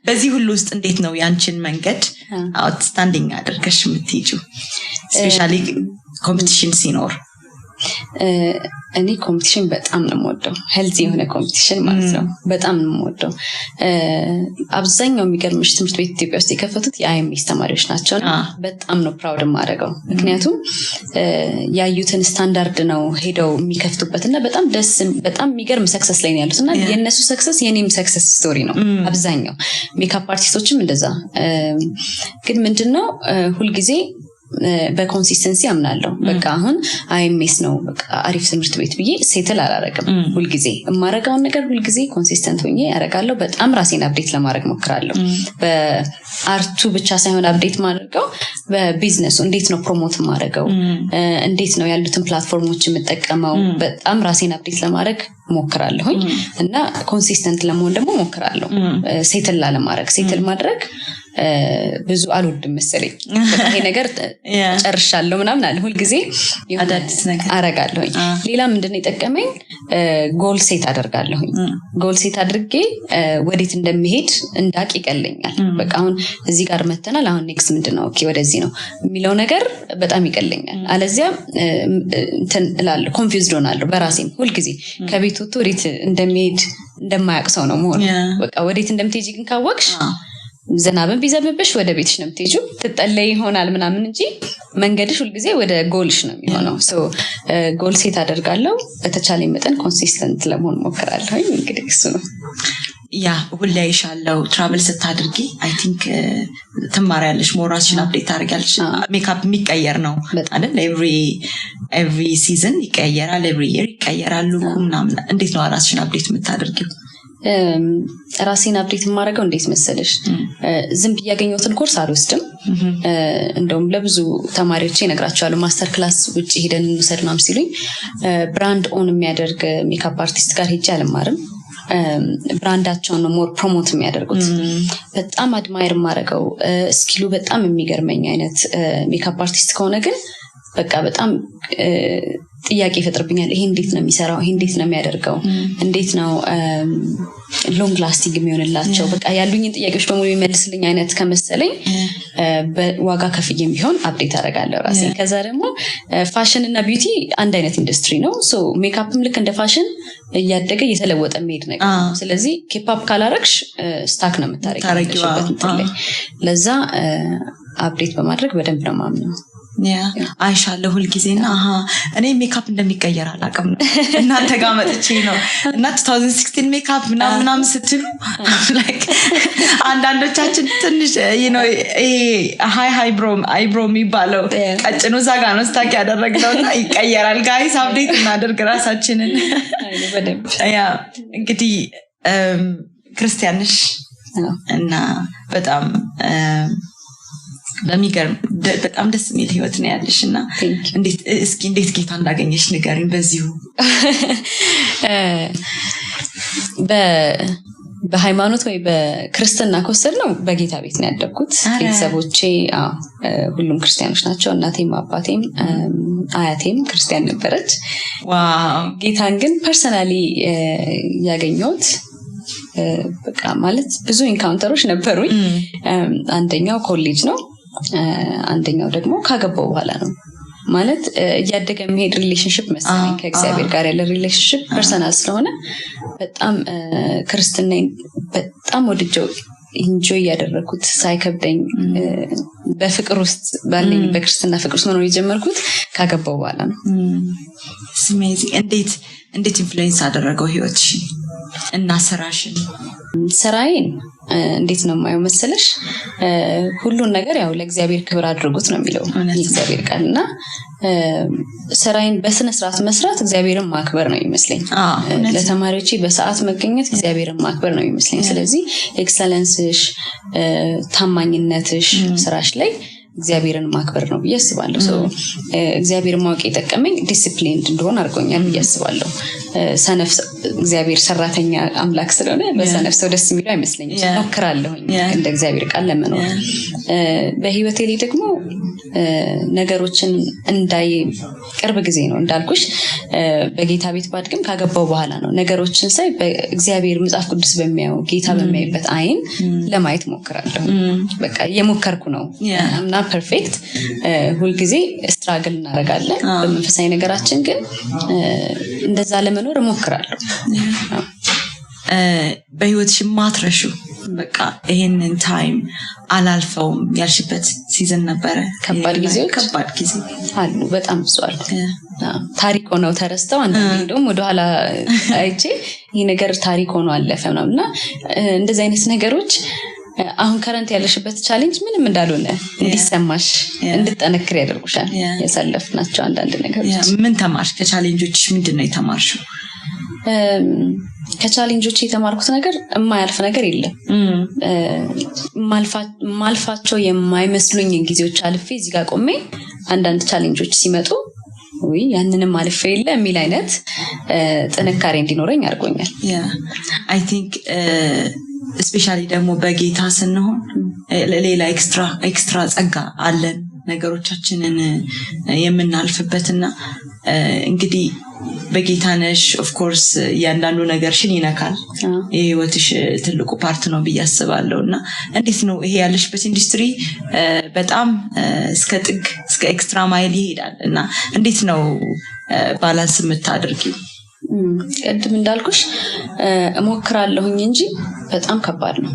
በዚህ ሁሉ ውስጥ እንዴት ነው ያንቺን መንገድ አውትስታንዲንግ አድርገሽ የምትሄጂው? ስፔሻሊ ኮምፒቲሽን ሲኖር እኔ ኮምፒቲሽን በጣም ነው የምወደው። ሄልዚ የሆነ ኮምፒቲሽን ማለት ነው። በጣም ነው የምወደው። አብዛኛው የሚገርምሽ ትምህርት ቤት ኢትዮጵያ ውስጥ የከፈቱት የአይኤምኤስ ተማሪዎች ናቸው። በጣም ነው ፕራውድ የማደርገው። ምክንያቱም ያዩትን ስታንዳርድ ነው ሄደው የሚከፍቱበት እና በጣም የሚገርም ሰክሰስ ላይ ነው ያሉት እና የእነሱ ሰክሰስ የኔም ሰክሰስ ስቶሪ ነው። አብዛኛው ሜካፕ አርቲስቶችም እንደዛ። ግን ምንድነው ሁልጊዜ በኮንሲስተንሲ አምናለሁ። በቃ አሁን አይኤምኤስ ነው በቃ አሪፍ ትምህርት ቤት ብዬ ሴትል አላረግም። ሁልጊዜ የማረጋውን ነገር ሁልጊዜ ኮንሲስተንት ሆኜ ያረጋለሁ። በጣም ራሴን አፕዴት ለማድረግ ሞክራለሁ። በአርቱ ብቻ ሳይሆን አፕዴት ማድረገው በቢዝነሱ እንዴት ነው ፕሮሞት ማድረገው፣ እንዴት ነው ያሉትን ፕላትፎርሞች የምጠቀመው። በጣም ራሴን አፕዴት ለማድረግ ሞክራለሁኝ እና ኮንሲስተንት ለመሆን ደግሞ ሞክራለሁ። ሴትል ላለማድረግ ሴትል ማድረግ ብዙ አልወድም መሰለኝ። ይሄ ነገር ጨርሻለሁ ምናምን አለ ሁልጊዜ አዳዲስ ነገር አረጋለሁኝ። ሌላ ምንድነው የጠቀመኝ ጎል ሴት አደርጋለሁኝ። ጎል ሴት አድርጌ ወዴት እንደሚሄድ እንዳቅ ይቀለኛል። በቃ አሁን እዚህ ጋር መተናል፣ አሁን ኔክስት ምንድነው ኦኬ ወደዚህ ነው የሚለው ነገር በጣም ይቀለኛል። አለዚያ እንትን እላለሁ፣ ኮንፊውዝድ ሆናለሁ በራሴም ሁልጊዜ ከቤት ወጥቶ ወዴት እንደሚሄድ እንደማያውቅ ሰው ነው መሆን። በቃ ወዴት እንደምትሄጂ ግን ካወቅሽ ዝናብን ቢዘንብብሽ ወደ ቤትሽ ነው የምትሄጂው። ትጠለይ ይሆናል ምናምን እንጂ መንገድሽ ሁልጊዜ ወደ ጎልሽ ነው የሚሆነው። ጎል ሴት አደርጋለሁ። በተቻለ መጠን ኮንሲስተንት ለመሆን ሞክራለሁ። እንግዲህ እሱ ነው። ያ ሁሌ ይሻለው ትራቨል ስታደርጊ አይ ቲንክ ትማሪያለሽ፣ ሞራልሽን አፕዴት ታደርጊያለሽ። ሜካፕ የሚቀየር ነው አይደል? ኤቭሪ ሲዝን ይቀየራል፣ ኤቭሪ ኢየር ይቀየራሉ ምናምን። እንዴት ነው ራስሽን አፕዴት የምታደርጊው? ራሴን አፕዴት የማደርገው እንዴት መሰለሽ፣ ዝም ብዬ ያገኘሁትን ኮርስ አልወስድም። እንደውም ለብዙ ተማሪዎች እነግራቸዋለሁ ማስተር ክላስ ውጭ ሄደን እንውሰድ ምናምን ሲሉኝ ብራንድ ኦን የሚያደርግ ሜካፕ አርቲስት ጋር ሄጄ አልማርም። ብራንዳቸውን ነው ሞር ፕሮሞት የሚያደርጉት። በጣም አድማየር የማደርገው ስኪሉ በጣም የሚገርመኝ አይነት ሜካፕ አርቲስት ከሆነ ግን በቃ በጣም ጥያቄ ይፈጥርብኛል። ይሄ እንዴት ነው የሚሰራው? ይሄ እንዴት ነው የሚያደርገው? እንዴት ነው ሎንግ ላስቲንግ የሚሆንላቸው? በቃ ያሉኝን ጥያቄዎች በሙሉ የሚመልስልኝ አይነት ከመሰለኝ በዋጋ ከፍዬም ቢሆን አፕዴት አደርጋለሁ ራሴ። ከዛ ደግሞ ፋሽን እና ቢዩቲ አንድ አይነት ኢንዱስትሪ ነው። ሶ ሜካፕም ልክ እንደ ፋሽን እያደገ እየተለወጠ የሚሄድ ነገር ነው። ስለዚህ ኬፓፕ ካላረግሽ ስታክ ነው የምታረጊው። ለዛ አፕዴት በማድረግ በደንብ ነው ማምነው። አይሻለሁ ሁልጊዜና እኔ ሜካፕ እንደሚቀየር አላውቅም። እናንተ ጋር መጥቼ ነው እና 2016 ሜካፕ ምናምን ስትሉ ላይክ አንዳንዶቻችን ትንሽ አይብሮ የሚባለው ቀጭኑ እዛ ጋር ነው ስታክ ያደረግነውና ይቀየራል። ጋይስ አፕዴት እናደርግ ራሳችንን። እንግዲህ ክርስቲያንሽ እና በጣም በሚገርም በጣም ደስ የሚል ህይወት ነው ያለሽ እና እንዴት ጌታ እንዳገኘሽ ንገሪኝ በዚሁ። በሃይማኖት ወይ በክርስትና ከወሰድ ነው በጌታ ቤት ነው ያደግኩት። ቤተሰቦቼ ሁሉም ክርስቲያኖች ናቸው። እናቴም አባቴም አያቴም ክርስቲያን ነበረች። ጌታን ግን ፐርሰናሊ ያገኘሁት በቃ ማለት ብዙ ኢንካውንተሮች ነበሩኝ። አንደኛው ኮሌጅ ነው፣ አንደኛው ደግሞ ካገባው በኋላ ነው። ማለት እያደገ የሚሄድ ሪሌሽንሽፕ መሰለኝ ከእግዚአብሔር ጋር ያለ ሪሌሽንሽፕ ፐርሰናል ስለሆነ በጣም ክርስትናን በጣም ወድጀው ኢንጆይ ያደረኩት ሳይከብደኝ በፍቅር ውስጥ ባለኝ በክርስትና ፍቅር ውስጥ መኖር የጀመርኩት ካገባው በኋላ ነው። እንዴት ኢንፍሉዌንስ አደረገው ህይወትሽን እና ስራሽን? ስራዬን እንዴት ነው የማየው መሰለሽ፣ ሁሉን ነገር ያው ለእግዚአብሔር ክብር አድርጉት ነው የሚለው የእግዚአብሔር ቃል እና ስራዬን በስነ ስርዓት መስራት እግዚአብሔርን ማክበር ነው ይመስለኝ። ለተማሪዎቼ በሰዓት መገኘት እግዚአብሔርን ማክበር ነው ይመስለኝ። ስለዚህ ኤክሰለንስሽ፣ ታማኝነትሽ ስራሽ ላይ እግዚአብሔርን ማክበር ነው ብዬ አስባለሁ። እግዚአብሔርን ማወቅ የጠቀመኝ ዲሲፕሊንድ እንደሆነ አድርጎኛል ብዬ አስባለሁ። ሰነፍ እግዚአብሔር ሰራተኛ አምላክ ስለሆነ በሰነፍ ሰው ደስ የሚለው አይመስለኝም። ሞክራለሁኝ እንደ እግዚአብሔር ቃል ለመኖር። በህይወቴ ላይ ደግሞ ነገሮችን እንዳይ ቅርብ ጊዜ ነው እንዳልኩሽ በጌታ ቤት ባድግም ካገባው በኋላ ነው ነገሮችን ሳይ በእግዚአብሔር መጽሐፍ ቅዱስ በሚያየው ጌታ በሚያይበት አይን ለማየት ሞክራለሁ። በቃ እየሞከርኩ ነው። አምና ፐርፌክት ሁል ጊዜ ስትራግል እናደርጋለን በመንፈሳዊ ነገራችን፣ ግን እንደዛ ለመኖር እሞክራለሁ። በህይወትሽ ማትረሹ በቃ ይሄንን ታይም አላልፈውም ያልሽበት ሲዝን ነበረ? ከባድ ጊዜዎች አሉ፣ በጣም ብዙ አሉ። ታሪክ ሆነው ተረስተው አንዳንዴ እንደውም ወደኋላ አይቼ ይሄ ነገር ታሪክ ሆኖ አለፈ ምናምንና እንደዚህ አይነት ነገሮች አሁን ከረንት ያለሽበት ቻሌንጅ ምንም እንዳልሆነ እንዲሰማሽ እንድጠነክር ያደርጉሻል። ያሳለፍናቸው አንዳንድ ነገሮች። ምን ተማርሽ ከቻሌንጆችሽ? ምንድነው የተማርሽው? ከቻሌንጆች የተማርኩት ነገር የማያልፍ ነገር የለም። ማልፋቸው የማይመስሉኝ ጊዜዎች አልፌ እዚህ ጋር ቆሜ አንዳንድ ቻሌንጆች ሲመጡ ወይ ያንንም አልፌ የለ የሚል አይነት ጥንካሬ እንዲኖረኝ አድርጎኛል። አይ ቲንክ ስፔሻሊ ደግሞ በጌታ ስንሆን ሌላ ኤክስትራ ጸጋ አለን ነገሮቻችንን የምናልፍበትና እንግዲህ በጌታ ነሽ ኦፍ ኮርስ ያንዳንዱ ነገርሽን ይነካል። የህይወትሽ ትልቁ ፓርት ነው ብዬ አስባለሁና እንዴት ነው ይሄ ያለሽበት ኢንዱስትሪ በጣም እስከ ጥግ እስከ ኤክስትራ ማይል ይሄዳል እና እንዴት ነው ባላንስ የምታደርጊው? ቅድም እንዳልኩሽ እሞክራለሁኝ እንጂ በጣም ከባድ ነው።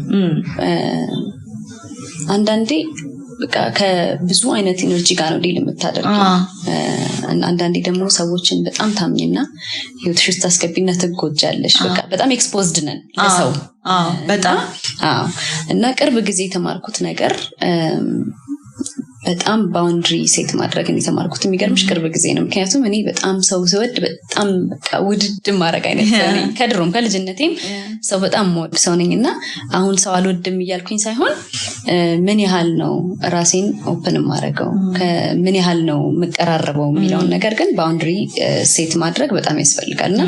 አንዳንዴ በቃ ከብዙ አይነት ኢነርጂ ጋር ነው ዲል የምታደርጊው። አንዳንዴ ደግሞ ሰዎችን በጣም ታምኝና ህይወትሽ ውስጥ አስገቢና ትጎጃለሽ። በቃ በጣም ኤክስፖዝድ ነን ለሰው በጣም እና ቅርብ ጊዜ የተማርኩት ነገር በጣም ባውንድሪ ሴት ማድረግን የተማርኩት የሚገርምሽ ቅርብ ጊዜ ነው። ምክንያቱም እኔ በጣም ሰው ስወድ በጣም በቃ ውድድ ማድረግ አይነት ሰው ነኝ። ከድሮም ከልጅነቴም ሰው በጣም ወድ ሰው ነኝና አሁን ሰው አልወድም እያልኩኝ ሳይሆን ምን ያህል ነው ራሴን ኦፕን ማድረገው፣ ምን ያህል ነው መቀራረበው የሚለውን ነገር ግን ባውንድሪ ሴት ማድረግ በጣም ያስፈልጋልና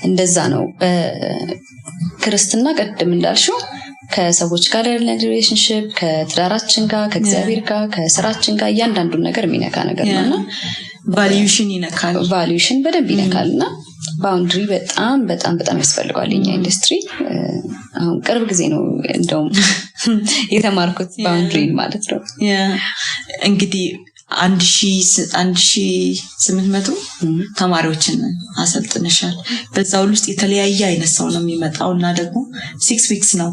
እንደዛ ነው በክርስትና ቅድም እንዳልሽው ከሰዎች ጋር ያለን ሪሌሽንሺፕ ከትዳራችን ጋር ከእግዚአብሔር ጋር ከስራችን ጋር እያንዳንዱን ነገር የሚነካ ነገር ነውና ቫልዩሽን ይነካል። ቫልዩሽን በደንብ ይነካልና ባውንድሪ በጣም በጣም በጣም ያስፈልጋል የኛ ኢንዱስትሪ። አሁን ቅርብ ጊዜ ነው እንደውም የተማርኩት ባውንድሪ ማለት ነው። እንግዲህ 1800 ተማሪዎችን አሰልጥነሻል። በዛው ውስጥ የተለያየ አይነት ሰው ነው የሚመጣው እና ደግሞ 6 weeks ነው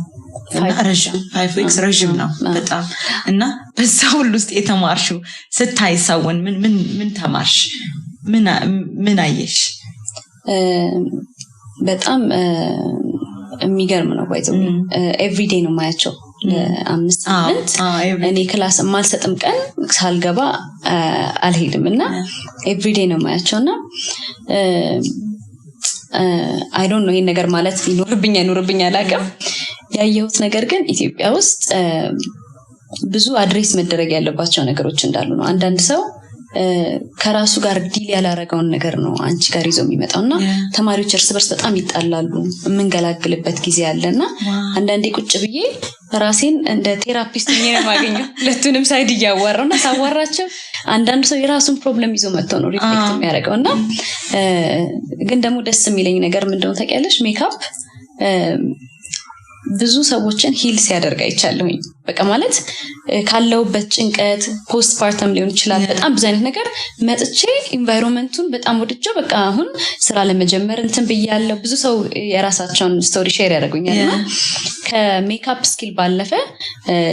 እና ረጅም 5 weeks ረጅም ነው በጣም እና በዛው ውስጥ የተማርሽው ስታይ ሰውን ምን ተማርሽ? ምን አየሽ? በጣም የሚገርም ነው። ባይዘው ኤቭሪዴይ ነው ማያቸው 5 ሳምንት እኔ ክላስ ማልሰጥም ቀን ሳልገባ አልሄድም እና ኤቭሪዴይ ነው ማያቸውና አይ ዶንት ኖ ይሄን ነገር ማለት ይኖርብኝ አላውቅም። ያየሁት ነገር ግን ኢትዮጵያ ውስጥ ብዙ አድሬስ መደረግ ያለባቸው ነገሮች እንዳሉ ነው። አንዳንድ ሰው ከራሱ ጋር ዲል ያላረገውን ነገር ነው አንቺ ጋር ይዞ የሚመጣውና ተማሪዎች እርስ በርስ በጣም ይጣላሉ። የምንገላግልበት ጊዜ አለና አንዳንዴ ቁጭ ብዬ ራሴን እንደ ቴራፒስት ነኝ የማገኘው። ሁለቱንም ሳይድ እያዋራውና ሳዋራቸው አንዳንድ ሰው የራሱን ፕሮብለም ይዞ መጥቶ ነው ሪፍሌክት የሚያደርገውና ግን ደግሞ ደስ የሚለኝ ነገር ምንድነው ታውቂያለሽ? ሜካፕ ብዙ ሰዎችን ሂል ሲያደርግ አይቻለሁኝ። በቃ ማለት ካለውበት ጭንቀት ፖስት ፓርተም ሊሆን ይችላል በጣም ብዙ አይነት ነገር መጥቼ ኢንቫይሮንመንቱን በጣም ወድጄው በቃ አሁን ስራ ለመጀመር እንትን ብያለሁ። ብዙ ሰው የራሳቸውን ስቶሪ ሼር ያደርጉኛልና ከሜካፕ ስኪል ባለፈ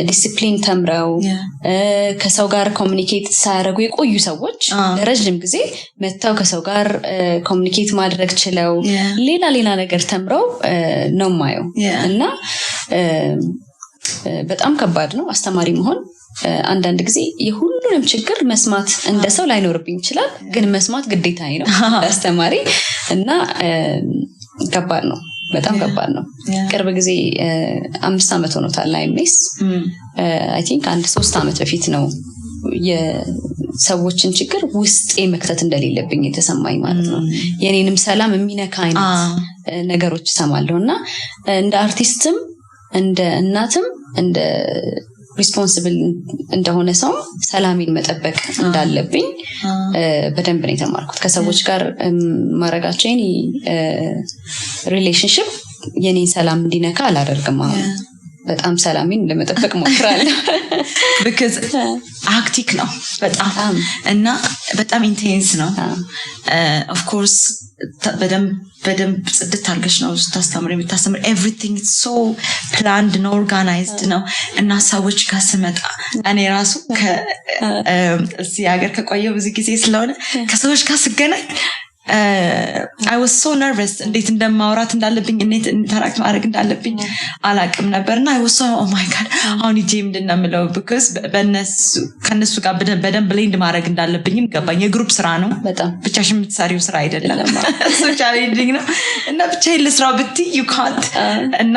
ዲሲፕሊን ተምረው ከሰው ጋር ኮሚኒኬት ሳያደርጉ የቆዩ ሰዎች ለረጅም ጊዜ መጥተው ከሰው ጋር ኮሚኒኬት ማድረግ ችለው ሌላ ነገር ተምረው ነው ማየው እና በጣም ከባድ ነው አስተማሪ መሆን። አንዳንድ ጊዜ የሁሉንም ችግር መስማት እንደ ሰው ላይኖርብኝ ይችላል፣ ግን መስማት ግዴታዬ ነው አስተማሪ እና ከባድ ነው፣ በጣም ከባድ ነው። ቅርብ ጊዜ 5 ዓመት ሆኖታል አይሜስ አይ ቲንክ 3 ዓመት በፊት ነው የሰዎችን ችግር ውስጤ መክተት እንደሌለብኝ የተሰማኝ ማለት ነው። የኔንም ሰላም የሚነካ አይነት ነገሮች ሰማለሁና እንደ አርቲስትም እንደ እናትም እንደ ሪስፖንሲብል እንደሆነ ሰው ሰላሜን መጠበቅ እንዳለብኝ በደንብ ነው የተማርኩት። ከሰዎች ጋር ማረጋቸው የኔ ሪሌሽንሽፕ የኔን ሰላም እንዲነካ አላደርግም። አሁን በጣም ሰላሜን ለመጠበቅ ሞክራለሁ። because አክቲክ ነው በጣም እና በጣም ኢንቴንስ ነው። of course በደንብ ጽድት አድርገሽ ነው ስታስተምር የምታስተምር። everything is so planned and organized ነው። እና ሰዎች ጋር ስመጣ እኔ ራሱ እዚህ ሀገር ከቆየሁ ብዙ ጊዜ ስለሆነ ከሰዎች ጋር ስገናኝ I was so nervous እንዴት እንደማውራት እንዳለብኝ እንዴት ኢንተራክት ማድረግ እንዳለብኝ አላቅም ነበርና I was so oh my god አሁን እጄ ምንድነው የምለው because ከነሱ ጋር በደንብ ብሌንድ ማድረግ እንዳለብኝም ገባኝ። የግሩፕ ስራ ነው በጣም ብቻሽን የምትሰሪው ስራ አይደለም። so challenging ነው እና ብቻዬን ልስራው ብትይ you can't እና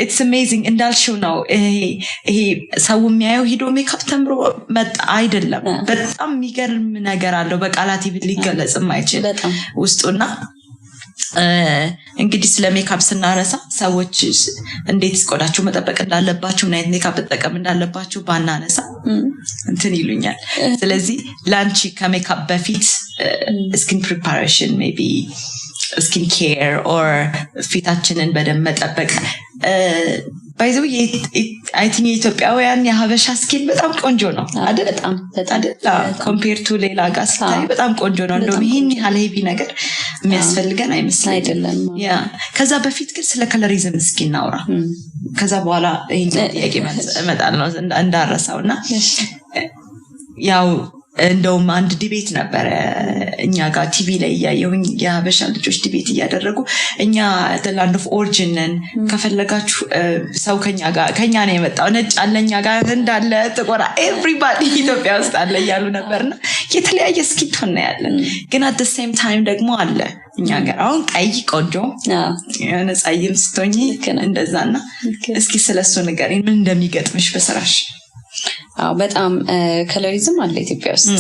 it's amazing እንዳልሽው ነው። ይሄ ሰው የሚያየው ሂዶ ሜካፕ ተምሮ መጣ አይደለም። በጣም የሚገርም ነገር አለው በቃላት ሊገለጽ የማይችል ውስጡና እንግዲህ ስለ ሜካፕ ስናነሳ ሰዎች እንዴት ቆዳቸው መጠበቅ እንዳለባቸው ምን አይነት ሜካፕ መጠቀም እንዳለባቸው ባናነሳ እንትን ይሉኛል። ስለዚህ ላንቺ ከሜካፕ በፊት ስኪን ፕሪፓሬሽን ሜቢ ስኪን ኬር ኦር ፊታችንን በደንብ መጠበቅ by the way I think የኢትዮጵያውያን የሀበሻ ስኪን በጣም ቆንጆ ነው አይደል? በጣም ኮምፔር ቱ ሌላ ጋር ስታይ በጣም ቆንጆ ነው። እንደውም ይሄን ያህል ሄቪ ነገር የሚያስፈልገን አይመስልም። ያ ከዛ በፊት ግን ስለ ከለሪዝም ስኪን እናውራ። ከዛ በኋላ ይሄን ጥያቄ እመጣለሁ እንዳረሳውና ያው እንደውም አንድ ዲቤት ነበር እኛ ጋር ቲቪ ላይ ያየሁኝ የሀበሻ ልጆች ዲቤት እያደረጉ እኛ the land of origin ነን ከፈለጋችሁ ሰው ከኛ ነው የመጣው ነጭ አለኛ ጋር እንዳለ ጥቁር everybody ኢትዮጵያ ውስጥ አለ እያሉ ነበርና የተለያየ ስኪን ቶን ነው ያለን ግን at the same time ደግሞ አለ እኛ ጋር አሁን ቀይ ቆንጆ የሆነ ጸይም ስትሆኚ እንደዛና እስኪ ስለሱ ንገሪኝ ምን እንደሚገጥምሽ በስራሽ? በጣም ከለሪዝም አለ ኢትዮጵያ ውስጥ።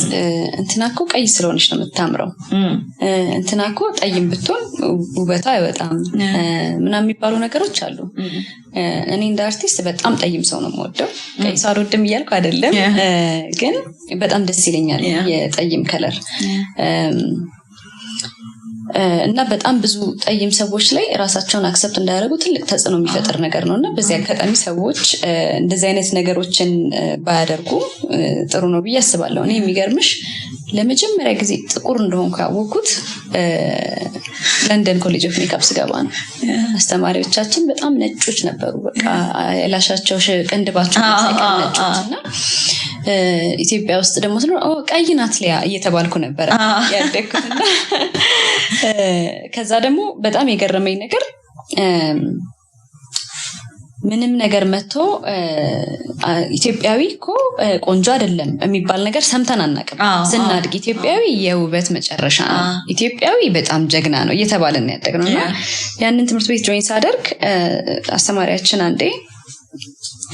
እንትናኮ ቀይ ስለሆነች ነው የምታምረው፣ እንትናኮ ጠይም ብትሆን ውበቷ አይወጣም ምናምን የሚባሉ ነገሮች አሉ። እኔ እንደ አርቲስት በጣም ጠይም ሰው ነው የምወደው። ቀይ ሰው አልወድም እያልኩ አይደለም፣ ግን በጣም ደስ ይለኛል የጠይም ከለር እና በጣም ብዙ ጠይም ሰዎች ላይ ራሳቸውን አክሰፕት እንዳያደርጉ ትልቅ ተጽዕኖ የሚፈጥር ነገር ነውና በዚህ አጋጣሚ ሰዎች እንደዚህ አይነት ነገሮችን ባያደርጉ ጥሩ ነው ብዬ አስባለሁ። እኔ የሚገርምሽ ለመጀመሪያ ጊዜ ጥቁር እንደሆንኩ ያወቅኩት ለንደን ኮሌጅ ኦፍ ሜካፕ ስገባ ነው። አስተማሪዎቻችን በጣም ነጮች ነበሩ። በቃ ያላሻቸው ቅንድባቸው ነጮችና ኢትዮጵያ ውስጥ ደግሞ ቀይ ናት ሊያ እየተባልኩ ነበር ያደግኩትና ከዛ ደግሞ በጣም የገረመኝ ነገር ምንም ነገር መጥቶ ኢትዮጵያዊ እኮ ቆንጆ አይደለም የሚባል ነገር ሰምተን አናውቅም። ስናድግ ኢትዮጵያዊ የውበት መጨረሻ ነው፣ ኢትዮጵያዊ በጣም ጀግና ነው እየተባለን ያደግነውና ያንን ትምህርት ቤት ጆይን ሳደርግ አስተማሪያችን አንዴ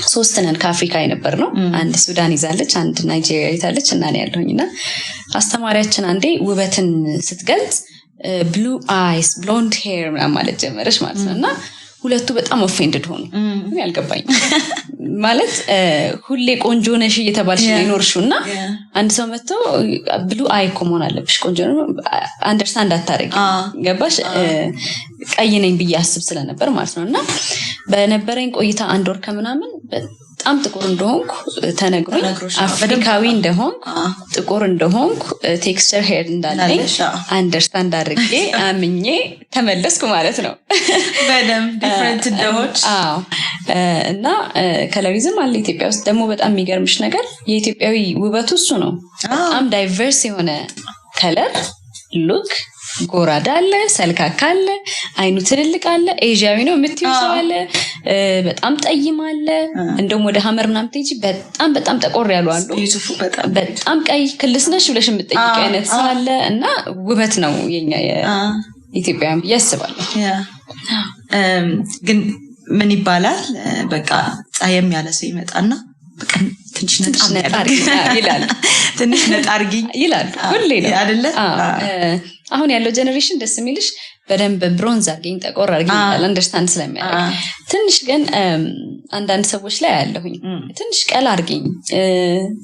3 ነን ከአፍሪካ የነበር ነው። አንድ ሱዳን ይዛለች፣ አንድ ናይጄሪያ ይዛለች እና እኔ ያለሁኝና አስተማሪያችን አንዴ ውበትን ስትገልጽ ብሉ አይስ ብሎንድ ሄር ምናምን ማለት ጀመረች ማለት ነውና ሁለቱ በጣም ኦፌንድድ ሆኑ። ምን ያልገባኝ ማለት ሁሌ ቆንጆ ነሽ እየተባልሽ ነው ይኖርሽውና አንድ ሰው መጥቶ ብሉ አይ እኮ መሆን አለብሽ ቆንጆ ነው አንደርስታንድ አታረጊ ገባሽ ቀይ ነኝ ብዬ አስብ ስለነበር ማለት ነውና በነበረኝ ቆይታ 1 ወር ከምናምን በጣም ጥቁር እንደሆንኩ ተነግሮኝ አፍሪካዊ እንደሆንኩ ጥቁር እንደሆንኩ ቴክስቸር ሄር እንዳለኝ አንደርስታንድ አድርጌ አምኜ ተመለስኩ ማለት ነው። በደም ዲፈረንት እንደሆንሽ እና ከለሪዝም አለ ኢትዮጵያ ውስጥ። ደግሞ በጣም የሚገርምሽ ነገር የኢትዮጵያዊ ውበቱ እሱ ነው። በጣም ዳይቨርስ የሆነ ከለር ሉክ ጎራዳ አለ፣ ሰልካካ አለ፣ አይኑ ትልልቅ አለ፣ ኤዥያዊ ነው የምትይው ሰው አለ፣ በጣም ጠይም አለ፣ እንደውም ወደ ሀመር ምናምን ትይጂ በጣም ጠቆር ያሉ አሉ፣ በጣም ቀይ ክልስ ነሽ ብለሽ የምትጠይቂ አይነት ሰው አለ። እና ውበት ነው የኛ የኢትዮጵያውያን ብዬ አስባለሁ። ግን ምን ይባላል በቃ ፀየም ያለ ሰው ይመጣና በቃ ትንሽ ነጣ ይላል፣ ትንሽ ነጣ አርጊኝ ይላል ሁሌ ነው አይደለ? አሁን ያለው ጀነሬሽን ደስ የሚልሽ በደንብ ብሮንዝ አርገኝ ጠቆር አርገኝ ይላል አንደርስታንድ ስለሚያደርግ ትንሽ ግን አንዳንድ ሰዎች ላይ ያለሁኝ ትንሽ ቀላ አርገኝ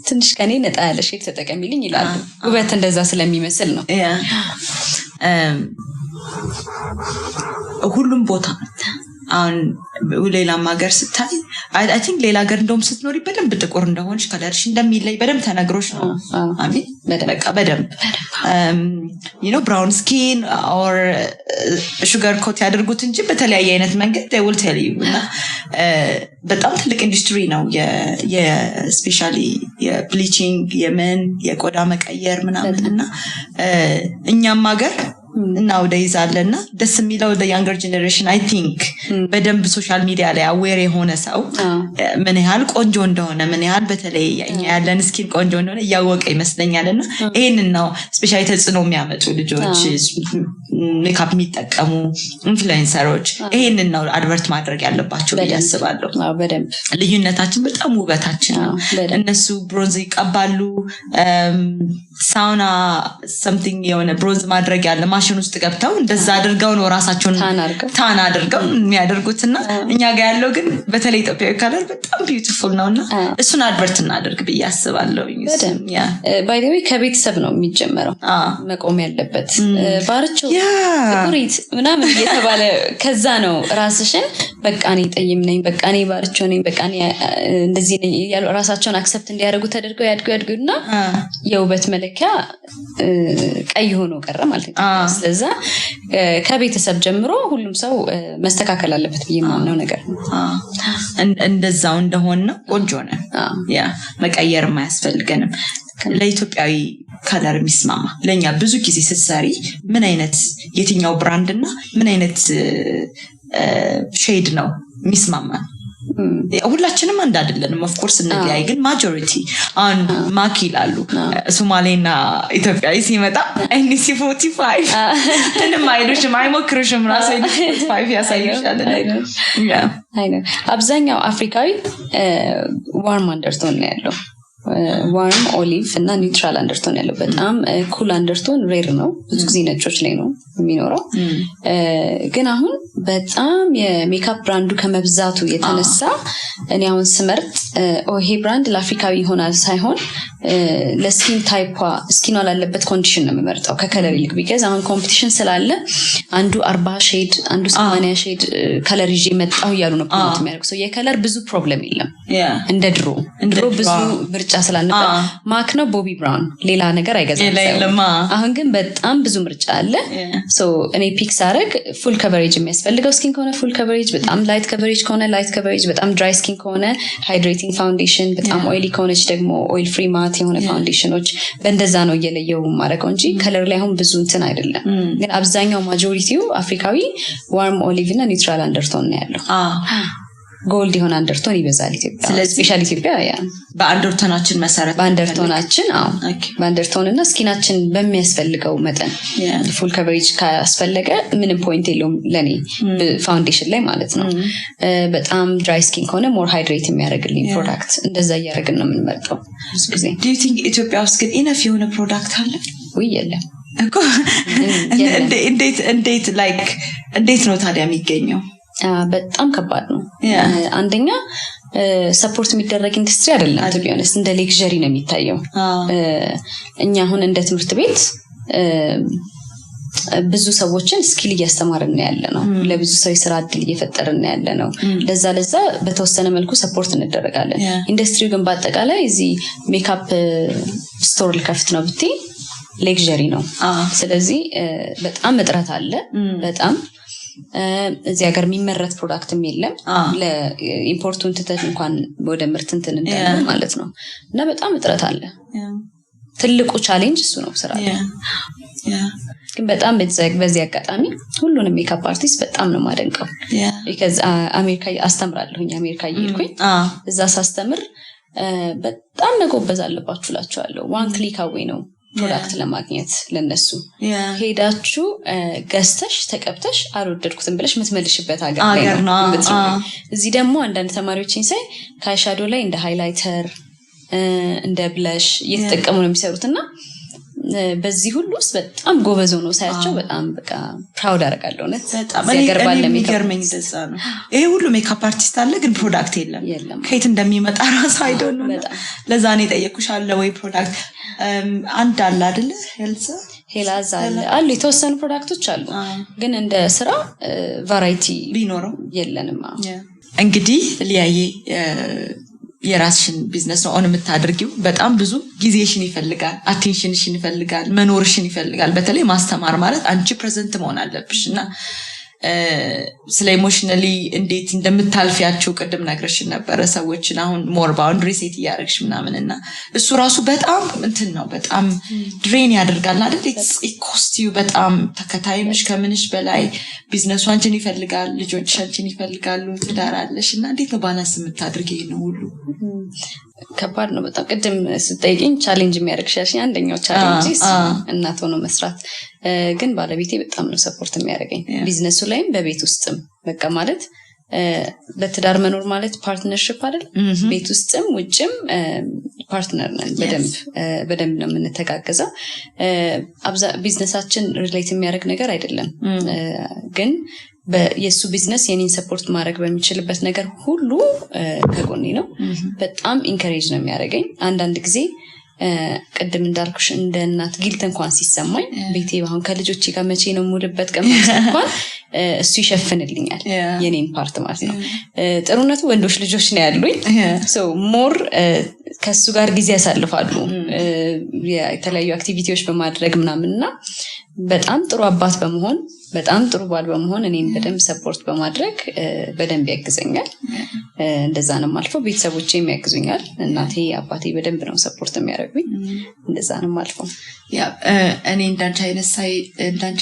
ትንሽ ከኔ ነጣ ያለ ሼድ ተጠቀሚልኝ ይላሉ ውበት እንደዛ ስለሚመስል ነው ሁሉም ቦታ አሁን ሌላም ሀገር ስታይ አይ ቲንክ ሌላ ሀገር እንደውም ስትኖሪ በደንብ ጥቁር እንደሆንሽ ከለርሽ እንደሚለይ በደንብ ተነግሮሽ ነው አሜን በቃ በደንብ you know brown skin or sugar coat ያደርጉት እንጂ በተለያየ አይነት መንገድ they will tell you በጣም ትልቅ ኢንዱስትሪ ነው የስፔሻሊ የብሊቺንግ የመን የቆዳ መቀየር ምናምንና እኛም ሀገር nowadays አለና ደስ የሚለው the younger generation I think በደንብ ሶሻል ሚዲያ ላይ አዌር የሆነ ሰው ምን ያህል ቆንጆ እንደሆነ ምን ያህል በተለይ እኛ ያለን ስኪን ቆንጆ እንደሆነ ያወቀ ይመስለኛልና ይሄንን ነው ስፔሻሊ ተጽዕኖ የሚያመጡ ልጆች ሜካፕ የሚጠቀሙ ኢንፍሉዌንሰሮች ይሄንን ነው አድቨርት ማድረግ ያለባቸው ያስባለሁ በደንብ ልዩነታችን በጣም ውበታችን ነው እነሱ ብሮንዝ ይቀባሉ ሳውና something የሆነ ብሮንዝ ማድረግ ያለ ማሽን ውስጥ ገብተው እንደዛ አድርገው ነው ራሳቸውን ታና አድርገው የሚያደርጉትና እኛ ጋር ያለው ግን በተለይ ኢትዮጵያዊ ከለር በጣም ቢዩቲፉል ነውና እሱን አድቨርት እናደርግ በያስባለሁ ያ ባይ ዘ ዌይ ከቤተሰብ ነው የሚጀመረው መቆም ያለበት ባርቸው ጥቁሪት ምናምን እየተባለ ከዛ ነው ራስሽን በቃ እኔ ጠይም ነኝ በቃ እኔ ባርቸው ነኝ በቃ እኔ እንደዚህ ነኝ ያሉ ራሳቸውን አክሰፕት እንዲያደርጉ ተደርገው ያድጉና የውበት መለኪያ ቀይ ሆኖ ቀረ ማለት ነው ስለዛ ከቤተሰብ ጀምሮ ሁሉም ሰው መስተካከል አለበት በየማንነው ነገር ነው እንደዛው እንደሆነ ቆንጆ ነው ያ መቀየር ማያስፈልገንም ለኢትዮጵያዊ ከለር የሚስማማ ለኛ ብዙ ጊዜ ስትሰሪ ምን አይነት የትኛው ብራንድ እና ምን አይነት ሼድ ነው የሚስማማ ሁላችንም አንድ አይደለንም ኦፍ ኮርስ እንለያይ ግን ማጆሪቲ አን ማኪ ይላሉ ሶማሌና ኢትዮጵያዊ ሲመጣ NC 45 ምንም አይሉሽም አይሞክሩሽም ራሱ 45 ያሳዩሻል አይ ነው አብዛኛው አፍሪካዊ ዋርም አንደርቶን ነው ያለው ዋርም ኦሊቭ እና ኒውትራል አንደርቶን ያለው በጣም ኩል አንደርቶን ሬር ነው ብዙ ጊዜ ነጮች ላይ ነው የሚኖረው ግን አሁን በጣም የሜካፕ ብራንዱ ከመብዛቱ የተነሳ እኔ አሁን ስመርጥ ይሄ ብራንድ ለአፍሪካዊ ይሆናል ሳይሆን ለስኪን ታይፓ ስኪኗ ላለበት ኮንዲሽን ነው የምመርጠው ከከለር ይልቅ ቢካዝ አሁን ኮምፒቲሽን ስላለ አንዱ 40 ሼድ አንዱ 80 ሼድ ከለር ይዤ መጣሁ እያሉ ነው ፕሮሞት የሚያደርጉ ሰው የከለር ብዙ ፕሮብለም የለም እንደ ድሮ ብዙ ምርጫ ስላልነበር ማክ ነው ቦቢ ብራውን ሌላ ነገር አይገዛም አሁን ግን በጣም ብዙ ምርጫ አለ ሶ እኔ ፒክስ አረግ ፉል ከቨሬጅ የሚያስፈልገው ስኪን ከሆነ ፉል ከቨሬጅ በጣም ላይት ከቨሬጅ ከሆነ ላይት ከቨሬጅ በጣም ድራይ ስኪን ከሆነ ሃይድሬቲንግ ፋውንዴሽን በጣም ኦይሊ ከሆነች ደግሞ ኦይል ፍሪ ማት የሆነ ፋውንዴሽኖች በእንደዛ ነው እየለየው ማረከው እንጂ ከለር ላይ አሁን ብዙ እንትን አይደለም ግን አብዛኛው ማጆሪቲው አፍሪካዊ ዋርም ኦሊቭ እና ኒውትራል አንደርቶን ነው ያለው ጎልድ የሆነ አንደርቶን ይበዛል ኢትዮጵያ ስፔሻሊ ኢትዮጵያ ያ በአንደርቶናችን መሰረት በአንደርቶናችን በአንደርቶን እና ስኪናችን በሚያስፈልገው መጠን ፉል ከቨሬጅ ካስፈለገ ምንም ፖይንት የለውም ለኔ ፋውንዴሽን ላይ ማለት ነው በጣም ድራይ ስኪን ከሆነ ሞር ሃይድሬት የሚያደርግልኝ ፕሮዳክት እንደዛ እያደረግን ነው የምንመርጠው ብዙ ጊዜ do you think ኢትዮጵያ ውስጥ ግን ኢነፍ የሆነ ፕሮዳክት አለ ወይ የለም እኮ እንዴት ነው ታዲያ የሚገኘው በጣም ከባድ ነው አንደኛ ሰፖርት የሚደረግ ኢንዱስትሪ አይደለም to be honest እንደ ሌክዠሪ ነው የሚታየው እኛ አሁን እንደ ትምህርት ቤት ብዙ ሰዎችን ስኪል እያስተማርን ያለ ነው ለብዙ ሰው የሥራ ዕድል እየፈጠርን ያለ ነው ለዛ በተወሰነ መልኩ ሰፖርት እንደረጋለን ኢንዱስትሪው ግን በአጠቃላይ እዚህ ሜካፕ ስቶር ልከፍት ነው ብትይ ሌክዠሪ ነው ስለዚህ በጣም እጥረት አለ በጣም እዚህ ሀገር የሚመረት ፕሮዳክትም የለም ለኢምፖርቱን ትተን እንኳን ወደ ምርት እንትን እንደምን ማለት ነው እና በጣም እጥረት አለ ትልቁ ቻሌንጅ እሱ ነው ስራ ግን በጣም በዚህ አጋጣሚ ሁሉንም ሜካፕ አርቲስት በጣም ነው ማደንቀው because አሜሪካ አስተምራለሁኝ አሜሪካ እየሄድኩኝ እዛ ሳስተምር በጣም መጎበዝ አለባችሁ ላችኋለሁ ዋን ክሊክ አዌይ ነው ፕሮዳክት ለማግኘት ለነሱ ሄዳችሁ ገስተሽ ተቀብተሽ አልወደድኩትም ብለሽ ምትመልሽበት ሀገር ነው እዚህ ደግሞ አንዳንድ ተማሪዎችን ሳይ ካይሻዶ ላይ እንደ ሃይላይተር እንደ ብለሽ እየተጠቀሙ ነው የሚሰሩትና በዚህ ሁሉ ውስጥ በጣም ጎበዝ ነው ሳያቸው በጣም በቃ ፕራውድ አደርጋለሁ እውነት በጣም የሚገርመኝ እንደዛ ነው ይሄ ሁሉ ሜካፕ አርቲስት አለ ግን ፕሮዳክት የለም ከየት እንደሚመጣ ራስ አይዶን ነው ለዛ ነው የጠየኩሽ አለ ወይ ፕሮዳክት አንድ አለ አይደለ ሄላዝ አሉ የተወሰኑ ፕሮዳክቶች አሉ ግን እንደ ስራ ቫራይቲ ቢኖረው የለንም እንግዲህ ሊያዬ የራስሽን ቢዝነስ ነው ኦን የምታደርጊው በጣም ብዙ ጊዜሽን ይፈልጋል አቴንሽንሽን ይፈልጋል መኖርሽን ይፈልጋል በተለይ ማስተማር ማለት አንቺ ፕሬዘንት መሆን አለብሽና ስለ ኢሞሽናሊ እንዴት እንደምታልፊያቸው ቅድም ነግረሽን ነበር ሰዎችን አሁን ሞር ባውንደሪ ሴት ያያርግሽ ምናምንና እሱ ራሱ በጣም እንትን ነው በጣም ድሬን ያደርጋል አይደል ኢትስ ኮስት ዩ በጣም ተከታይምሽ ከምንሽ በላይ ቢዝነሱ አንቺን ይፈልጋል ልጆች አንቺን ይፈልጋሉ ትዳራለሽና እንዴት ነው ባላንስ የምታደርጊው ነው ሁሉ ከባድ ነው በጣም ቅድም ስትጠይቂኝ ቻሌንጅ የሚያደርግሽ አንደኛው ቻሌንጅ እናት ሆኖ መስራት ግን ባለቤቴ በጣም ነው ሰፖርት የሚያደርገኝ ቢዝነሱ ላይም በቤት ውስጥም በቃ ማለት በትዳር መኖር ማለት ፓርትነርሺፕ አይደል ቤት ውስጥም ውጭም ፓርትነር ነን በደንብ ነው የምንተጋገዘው ቢዝነሳችን ሪሌት የሚያደርግ ነገር አይደለም ግን የሱ ቢዝነስ የኔን ሰፖርት ማድረግ በሚችልበት ነገር ሁሉ ከጎኔ ነው በጣም ኢንከሬጅ ነው የሚያደርገኝ አንዳንድ ጊዜ ቅድም እንዳልኩሽ እንደ እናት ጊልት እንኳን ሲሰማኝ ቤቴ አሁን ከልጆቼ ጋር መቼ ነው ሙሉበት ቀማስ እንኳን እሱ ይሸፍንልኛል የኔን ፓርት ማለት ነው ጥሩነቱ ወንዶች ልጆች ነው ያሉኝ ሶ ሞር ከሱ ጋር ጊዜ ያሳልፋሉ የተለያዩ አክቲቪቲዎች በማድረግ ምናምንና በጣም ጥሩ አባት በመሆን በጣም ጥሩ ባል በመሆን እኔን በደንብ ሰፖርት በማድረግ በደንብ ያግዘኛል እንደዛ ነው ማልፈው ቤተሰቦቼም ያግዙኛል እናቴ አባቴ በደንብ ነው ሰፖርት የሚያደርጉኝ እንደዛ ነው ማልፈው እኔ እንዳንቺ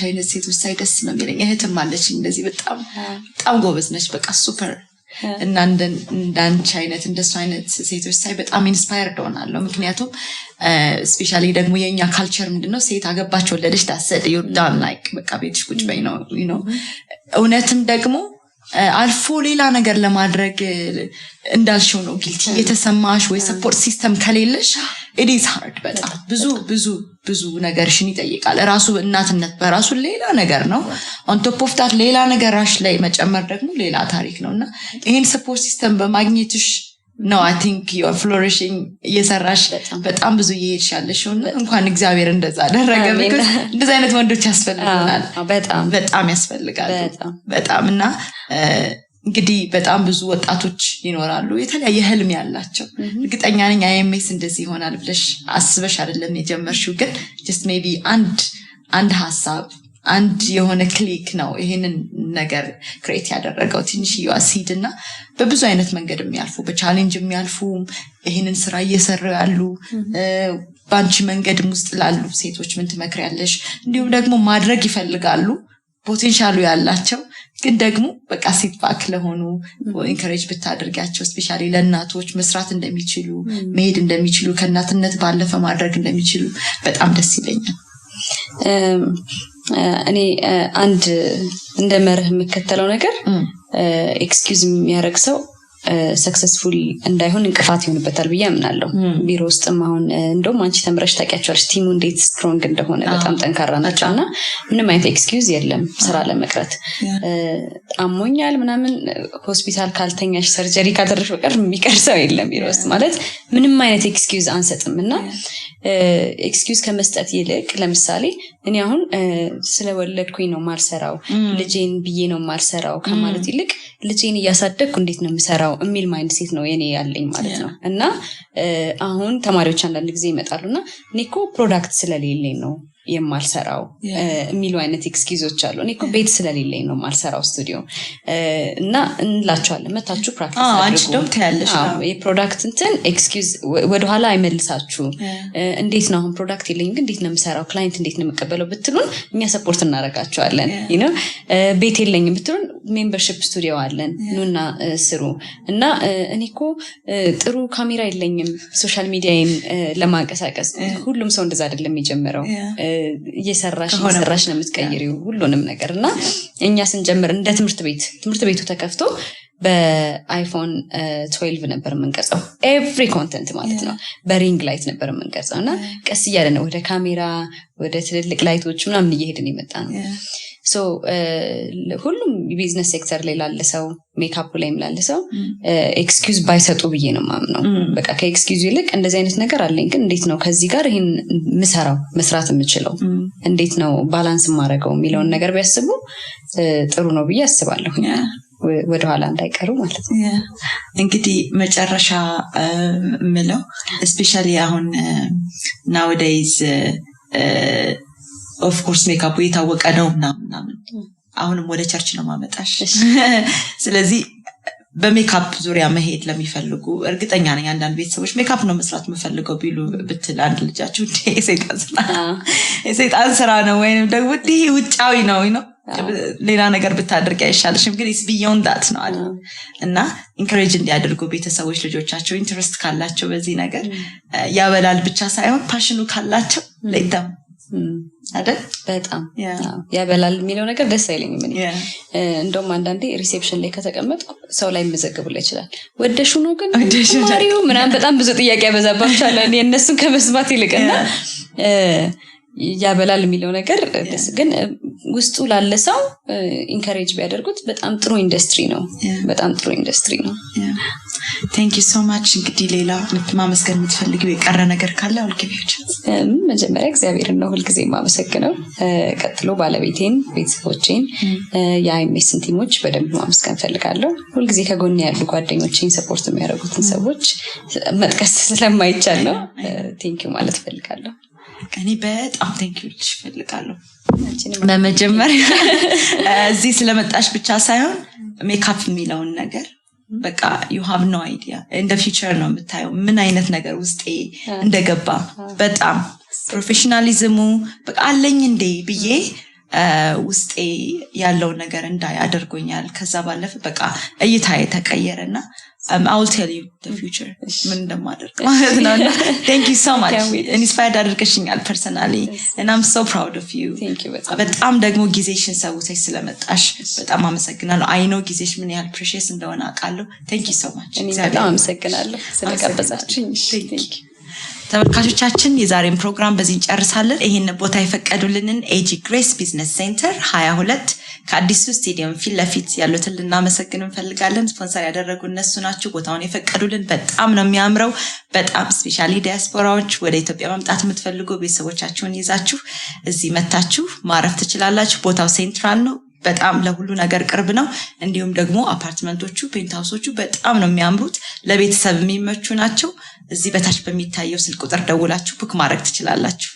አይነት ሴቶች ሳይ ደስ ነው የሚለኝ እህትም አለች እንደዚህ በጣም ጎበዝ ነች በቃ ሱፐር እና እንዳንቺ አይነት እንደሱ አይነት ሴቶች ሳይ በጣም ኢንስፓየርድ ሆናለሁ ምክንያቱም ስፔሻሊ ደግሞ የኛ ካልቸር ምንድነው ሴት አገባች ወለደች ታሰደ ዩርዳን ላይክ በቃ ቤትሽ ቁጭ በይ ነው እውነትም ደግሞ አልፎ ሌላ ነገር ለማድረግ እንዳልሽው ነው ጊልቲ የተሰማሽ ወይ ሰፖርት ሲስተም ከሌለሽ it is hard በጣም ብዙ ነገርሽን ይጠይቃል ራሱ እናትነት በራሱ ሌላ ነገር ነው on top of that ሌላ ነገራሽ ላይ መጨመር ደግሞ ሌላ ታሪክ ነውና ይሄን ሰፖርት ሲስተም በማግኘትሽ no I think you are flourishing እየሰራሽ በጣም ብዙ እየሄድሻለሽውና እንኳን እግዚአብሔር እንደዛ አደረገ because እንደዛ አይነት ወንዶች ያስፈልጉናል በጣም ያስፈልጋል በጣምና እንግዲህ በጣም ብዙ ወጣቶች ይኖራሉ የተለያየ ህልም ያላቸው እርግጠኛ ነኝ አይኤምኤስ እንደዚህ ይሆናል ብለሽ አስበሽ አይደለም የጀመርሽው ግን just maybe አንድ ሐሳብ አንድ የሆነ ክሊክ ነው ይሄንን ነገር ክሬት ያደረገው ትንሽ ሲድና በብዙ አይነት መንገድ የሚያልፉ በቻሌንጅ የሚያልፉ ይሄንን ስራ እየሰሩ ያሉ ባንቺ መንገድም ውስጥ ላሉ ሴቶች ምን ትመክሪያለሽ እንዲሁም ደግሞ ማድረግ ይፈልጋሉ ፖቴንሻሉ ያላቸው ግን ደግሞ በቃ ሲትባክ ለሆኑ ኢንከሬጅ ብታደርጋቸው ስፔሻሊ ለእናቶች መስራት እንደሚችሉ መሄድ እንደሚችሉ ከእናትነት ባለፈ ማድረግ እንደሚችሉ በጣም ደስ ይለኛል እኔ አንድ እንደ መርህ የምከተለው ነገር ኤክስኪውዝ የሚያደርግ ሰው ሰክሰስፉል እንዳይሆን እንቅፋት ይሆንበታል ብዬ አምናለሁ ቢሮ ውስጥም አሁን እንደውም አንቺ ተምረሽ ታውቂያቸዋለሽ ቲሙ እንዴት ስትሮንግ እንደሆነ በጣም ጠንካራ ናቸውና ምንም አይነት ኤክስኪውዝ የለም ስራ ለመቅረት አሞኛል ምናምን ሆስፒታል ካልተኛሽ ሰርጀሪ ካደረሽ በቀር የሚቀር ሰው የለም ቢሮ ውስጥ ማለት ምንም አይነት ኤክስኪውዝ አንሰጥምና ኤክስኪውዝ ከመስጠት ይልቅ ለምሳሌ እኔ አሁን ስለወለድኩኝ ነው ማልሰራው ልጄን ብዬ ነው ማልሰራው ከማለት ይልቅ ልጄን እያሳደግኩ እንዴት ነው የምሰራው የሚል ማይንድ ሴት ነው የኔ ያለኝ ማለት ነው እና አሁን ተማሪዎች አንዳንድ ጊዜ ይመጣሉና እኔኮ ፕሮዳክት ስለሌለኝ ነው የማልሰራው የሚሉ አይነት ኤክስኪውዞች አሉ እኔኮ ቤት ስለሌለኝ ነው ማልሰራው ስቱዲዮ እና እንላቸዋለን መታችሁ ፕራክቲስ አድርጉ የፕሮዳክት እንትን ኤክስኪውዝ ወደ ኋላ አይመልሳችሁ እንዴት ነው አሁን ፕሮዳክት የለኝም ግን እንዴት ነው የምሰራው ክላይንት እንዴት ነው የምቀበለው ብትሉን እኛ ሰፖርት እናደርጋቸዋለን ቤት የለኝም ብትሉን ሜምበርሺፕ ስቱዲዮ አለን ኑና ስሩ እና እኔኮ ጥሩ ካሜራ የለኝም ሶሻል ሚዲያን ለማንቀሳቀስ ሁሉም ሰው እንደዛ አይደለም የሚጀምረው እየሰራሽ ነው የምትቀይሪው ሁሉንም ነገርና እኛ ስንጀምር እንደ ትምህርት ቤቱ ተከፍቶ በአይፎን 12 ነበር የምንቀርጸው ኤቭሪ ኮንተንት ማለት ነው። በሪንግ ላይት ነበር የምንቀርጸው እና ቀስ እያለ ነው ወደ ካሜራ ወደ ትልልቅ ላይቶች ምናምን እየሄድን የመጣ ነው። ሶ ሁሉም ቢዝነስ ሴክተር ላይ ላለ ሰው ሜካፕ ላይም ላለ ሰው ኤክስኪውዝ ባይሰጡ ብዬ ነው የማምነው። በቃ ከኤክስኪውዝ ይልቅ እንደዚህ አይነት ነገር አለኝ ግን እንዴት ነው ከዚህ ጋር ይሄን መስራት የምችለው እንዴት ነው ባላንስ ማድረገው የሚለውን ነገር ቢያስቡ ጥሩ ነው ብዬ አስባለሁ። ወደኋላ እንዳይቀሩ ማለት ነው። እንግዲህ መጨረሻ ምለው ስፔሻሊ አሁን nowadays ኦፍ ኮርስ ሜካፕ የታወቀ ነው ምናምን አሁንም ወደ ቸርች ነው ማመጣሽ። ስለዚህ በሜካፕ ዙሪያ መሄድ ለሚፈልጉ እርግጠኛ ነኝ አንዳንድ ቤተሰቦች ሜካፕ ነው መስራት የምፈልገው ቢሉ ብትል አንድ ልጃችሁ የሰይጣን ስራ ነው ወይንም ደግሞ ይሄ ውጫዊ ነው ሌላ ነገር ብታደርግ አይሻልሽም? ግን it's beyond that ነው አይደል? እና ኢንከሬጅ እንዲያደርጉ ቤተሰቦች ልጆቻቸው ኢንትረስት ካላቸው በዚህ ነገር ያበላል ብቻ ሳይሆን ፓሽኑ ካላቸው ለይተም አይደል? በጣም ያበላል የሚለው ነገር ደስ አይለኝም። እንደውም አንዳንዴ ሪሴፕሽን ላይ ከተቀመጥኩ ሰው ላይ መዘግቡላ ይችላል ወደሹ ነው ግን ማሪው ምናምን በጣም ብዙ ጥያቄ ያበዛባቸዋል እነሱን ከመስማት ይልቅና ያበላል የሚለው ነገር ደስ ግን ውስጡ ላለ ሰው ኢንከሬጅ ቢያደርጉት በጣም ጥሩ ኢንዱስትሪ ነው። በጣም ጥሩ ኢንዱስትሪ ነው። Thank you so much። እንግዲህ ሌላ ማመስገን የምትፈልጊው የቀረ ነገር ካለ አልከቢዎች? መጀመሪያ እግዚአብሔርን ነው ሁልጊዜ ማመሰግነው። ቀጥሎ ባለቤቴን፣ ቤተሰቦቼን፣ የአይኤምኤስን ቲሞች በደንብ ማመስገን ፈልጋለሁ። ሁልጊዜ ከጎን ያሉ ጓደኞቼን ሰፖርት የሚያደርጉትን ሰዎች መጥቀስ ስለማይቻል ነው ቴንክ ዩ ማለት ፈልጋለሁ። እኔ በጣም ቴንክ ዩ ልሽ ፈልጋለሁ። በመጀመሪያ እዚህ ስለመጣሽ ብቻ ሳይሆን ሜካፕ የሚለውን ነገር በቃ you have no idea in the future ነው የምታየው ምን አይነት ነገር ውስጤ እንደገባ በጣም ፕሮፌሽናሊዝሙ በቃ አለኝ እንዴ ብዬ ውስጤ ያለው ነገር እንዳይ አድርጎኛል። ከዛ ባለፈ በቃ እይታዬ ተቀየረና I will tell you the future ምን እንደማደርግ ማለት ነው። Thank you so much inspired አድርገሽኛል personally and I'm so proud of you። በጣም ደግሞ ጊዜሽን ሰውተሽ ስለመጣሽ በጣም አመሰግናለሁ። I know ጊዜሽ ምን ያህል precious እንደሆነ አውቃለሁ። Thank you so much። እኔ በጣም አመሰግናለሁ ስለጋበዛችሁኝ። Thank you። ተመልካቾቻችን የዛሬን ፕሮግራም በዚህ እንጨርሳለን። ይሄን ቦታ የፈቀዱልንን ኤጂ ግሬስ ቢዝነስ ሴንተር 22 ከአዲሱ ስቴዲየም ፊት ለፊት ያሉትን ልናመሰግን እንፈልጋለን። ስፖንሰር ያደረጉ እነሱ ናቸው። ቦታውን የፈቀዱልን በጣም ነው የሚያምረው። በጣም ስፔሻሊ ዲያስፖራዎች ወደ ኢትዮጵያ መምጣት የምትፈልጉ ቤተሰቦቻችሁን ይዛችሁ እዚህ መታችሁ ማረፍ ትችላላችሁ። ቦታው ሴንትራል ነው። በጣም ለሁሉ ነገር ቅርብ ነው። እንዲሁም ደግሞ አፓርትመንቶቹ ፔንትሃውሶቹ በጣም ነው የሚያምሩት። ለቤተሰብ የሚመቹ ናቸው። እዚህ በታች በሚታየው ስልክ ቁጥር ደውላችሁ ቡክ ማድረግ ትችላላችሁ።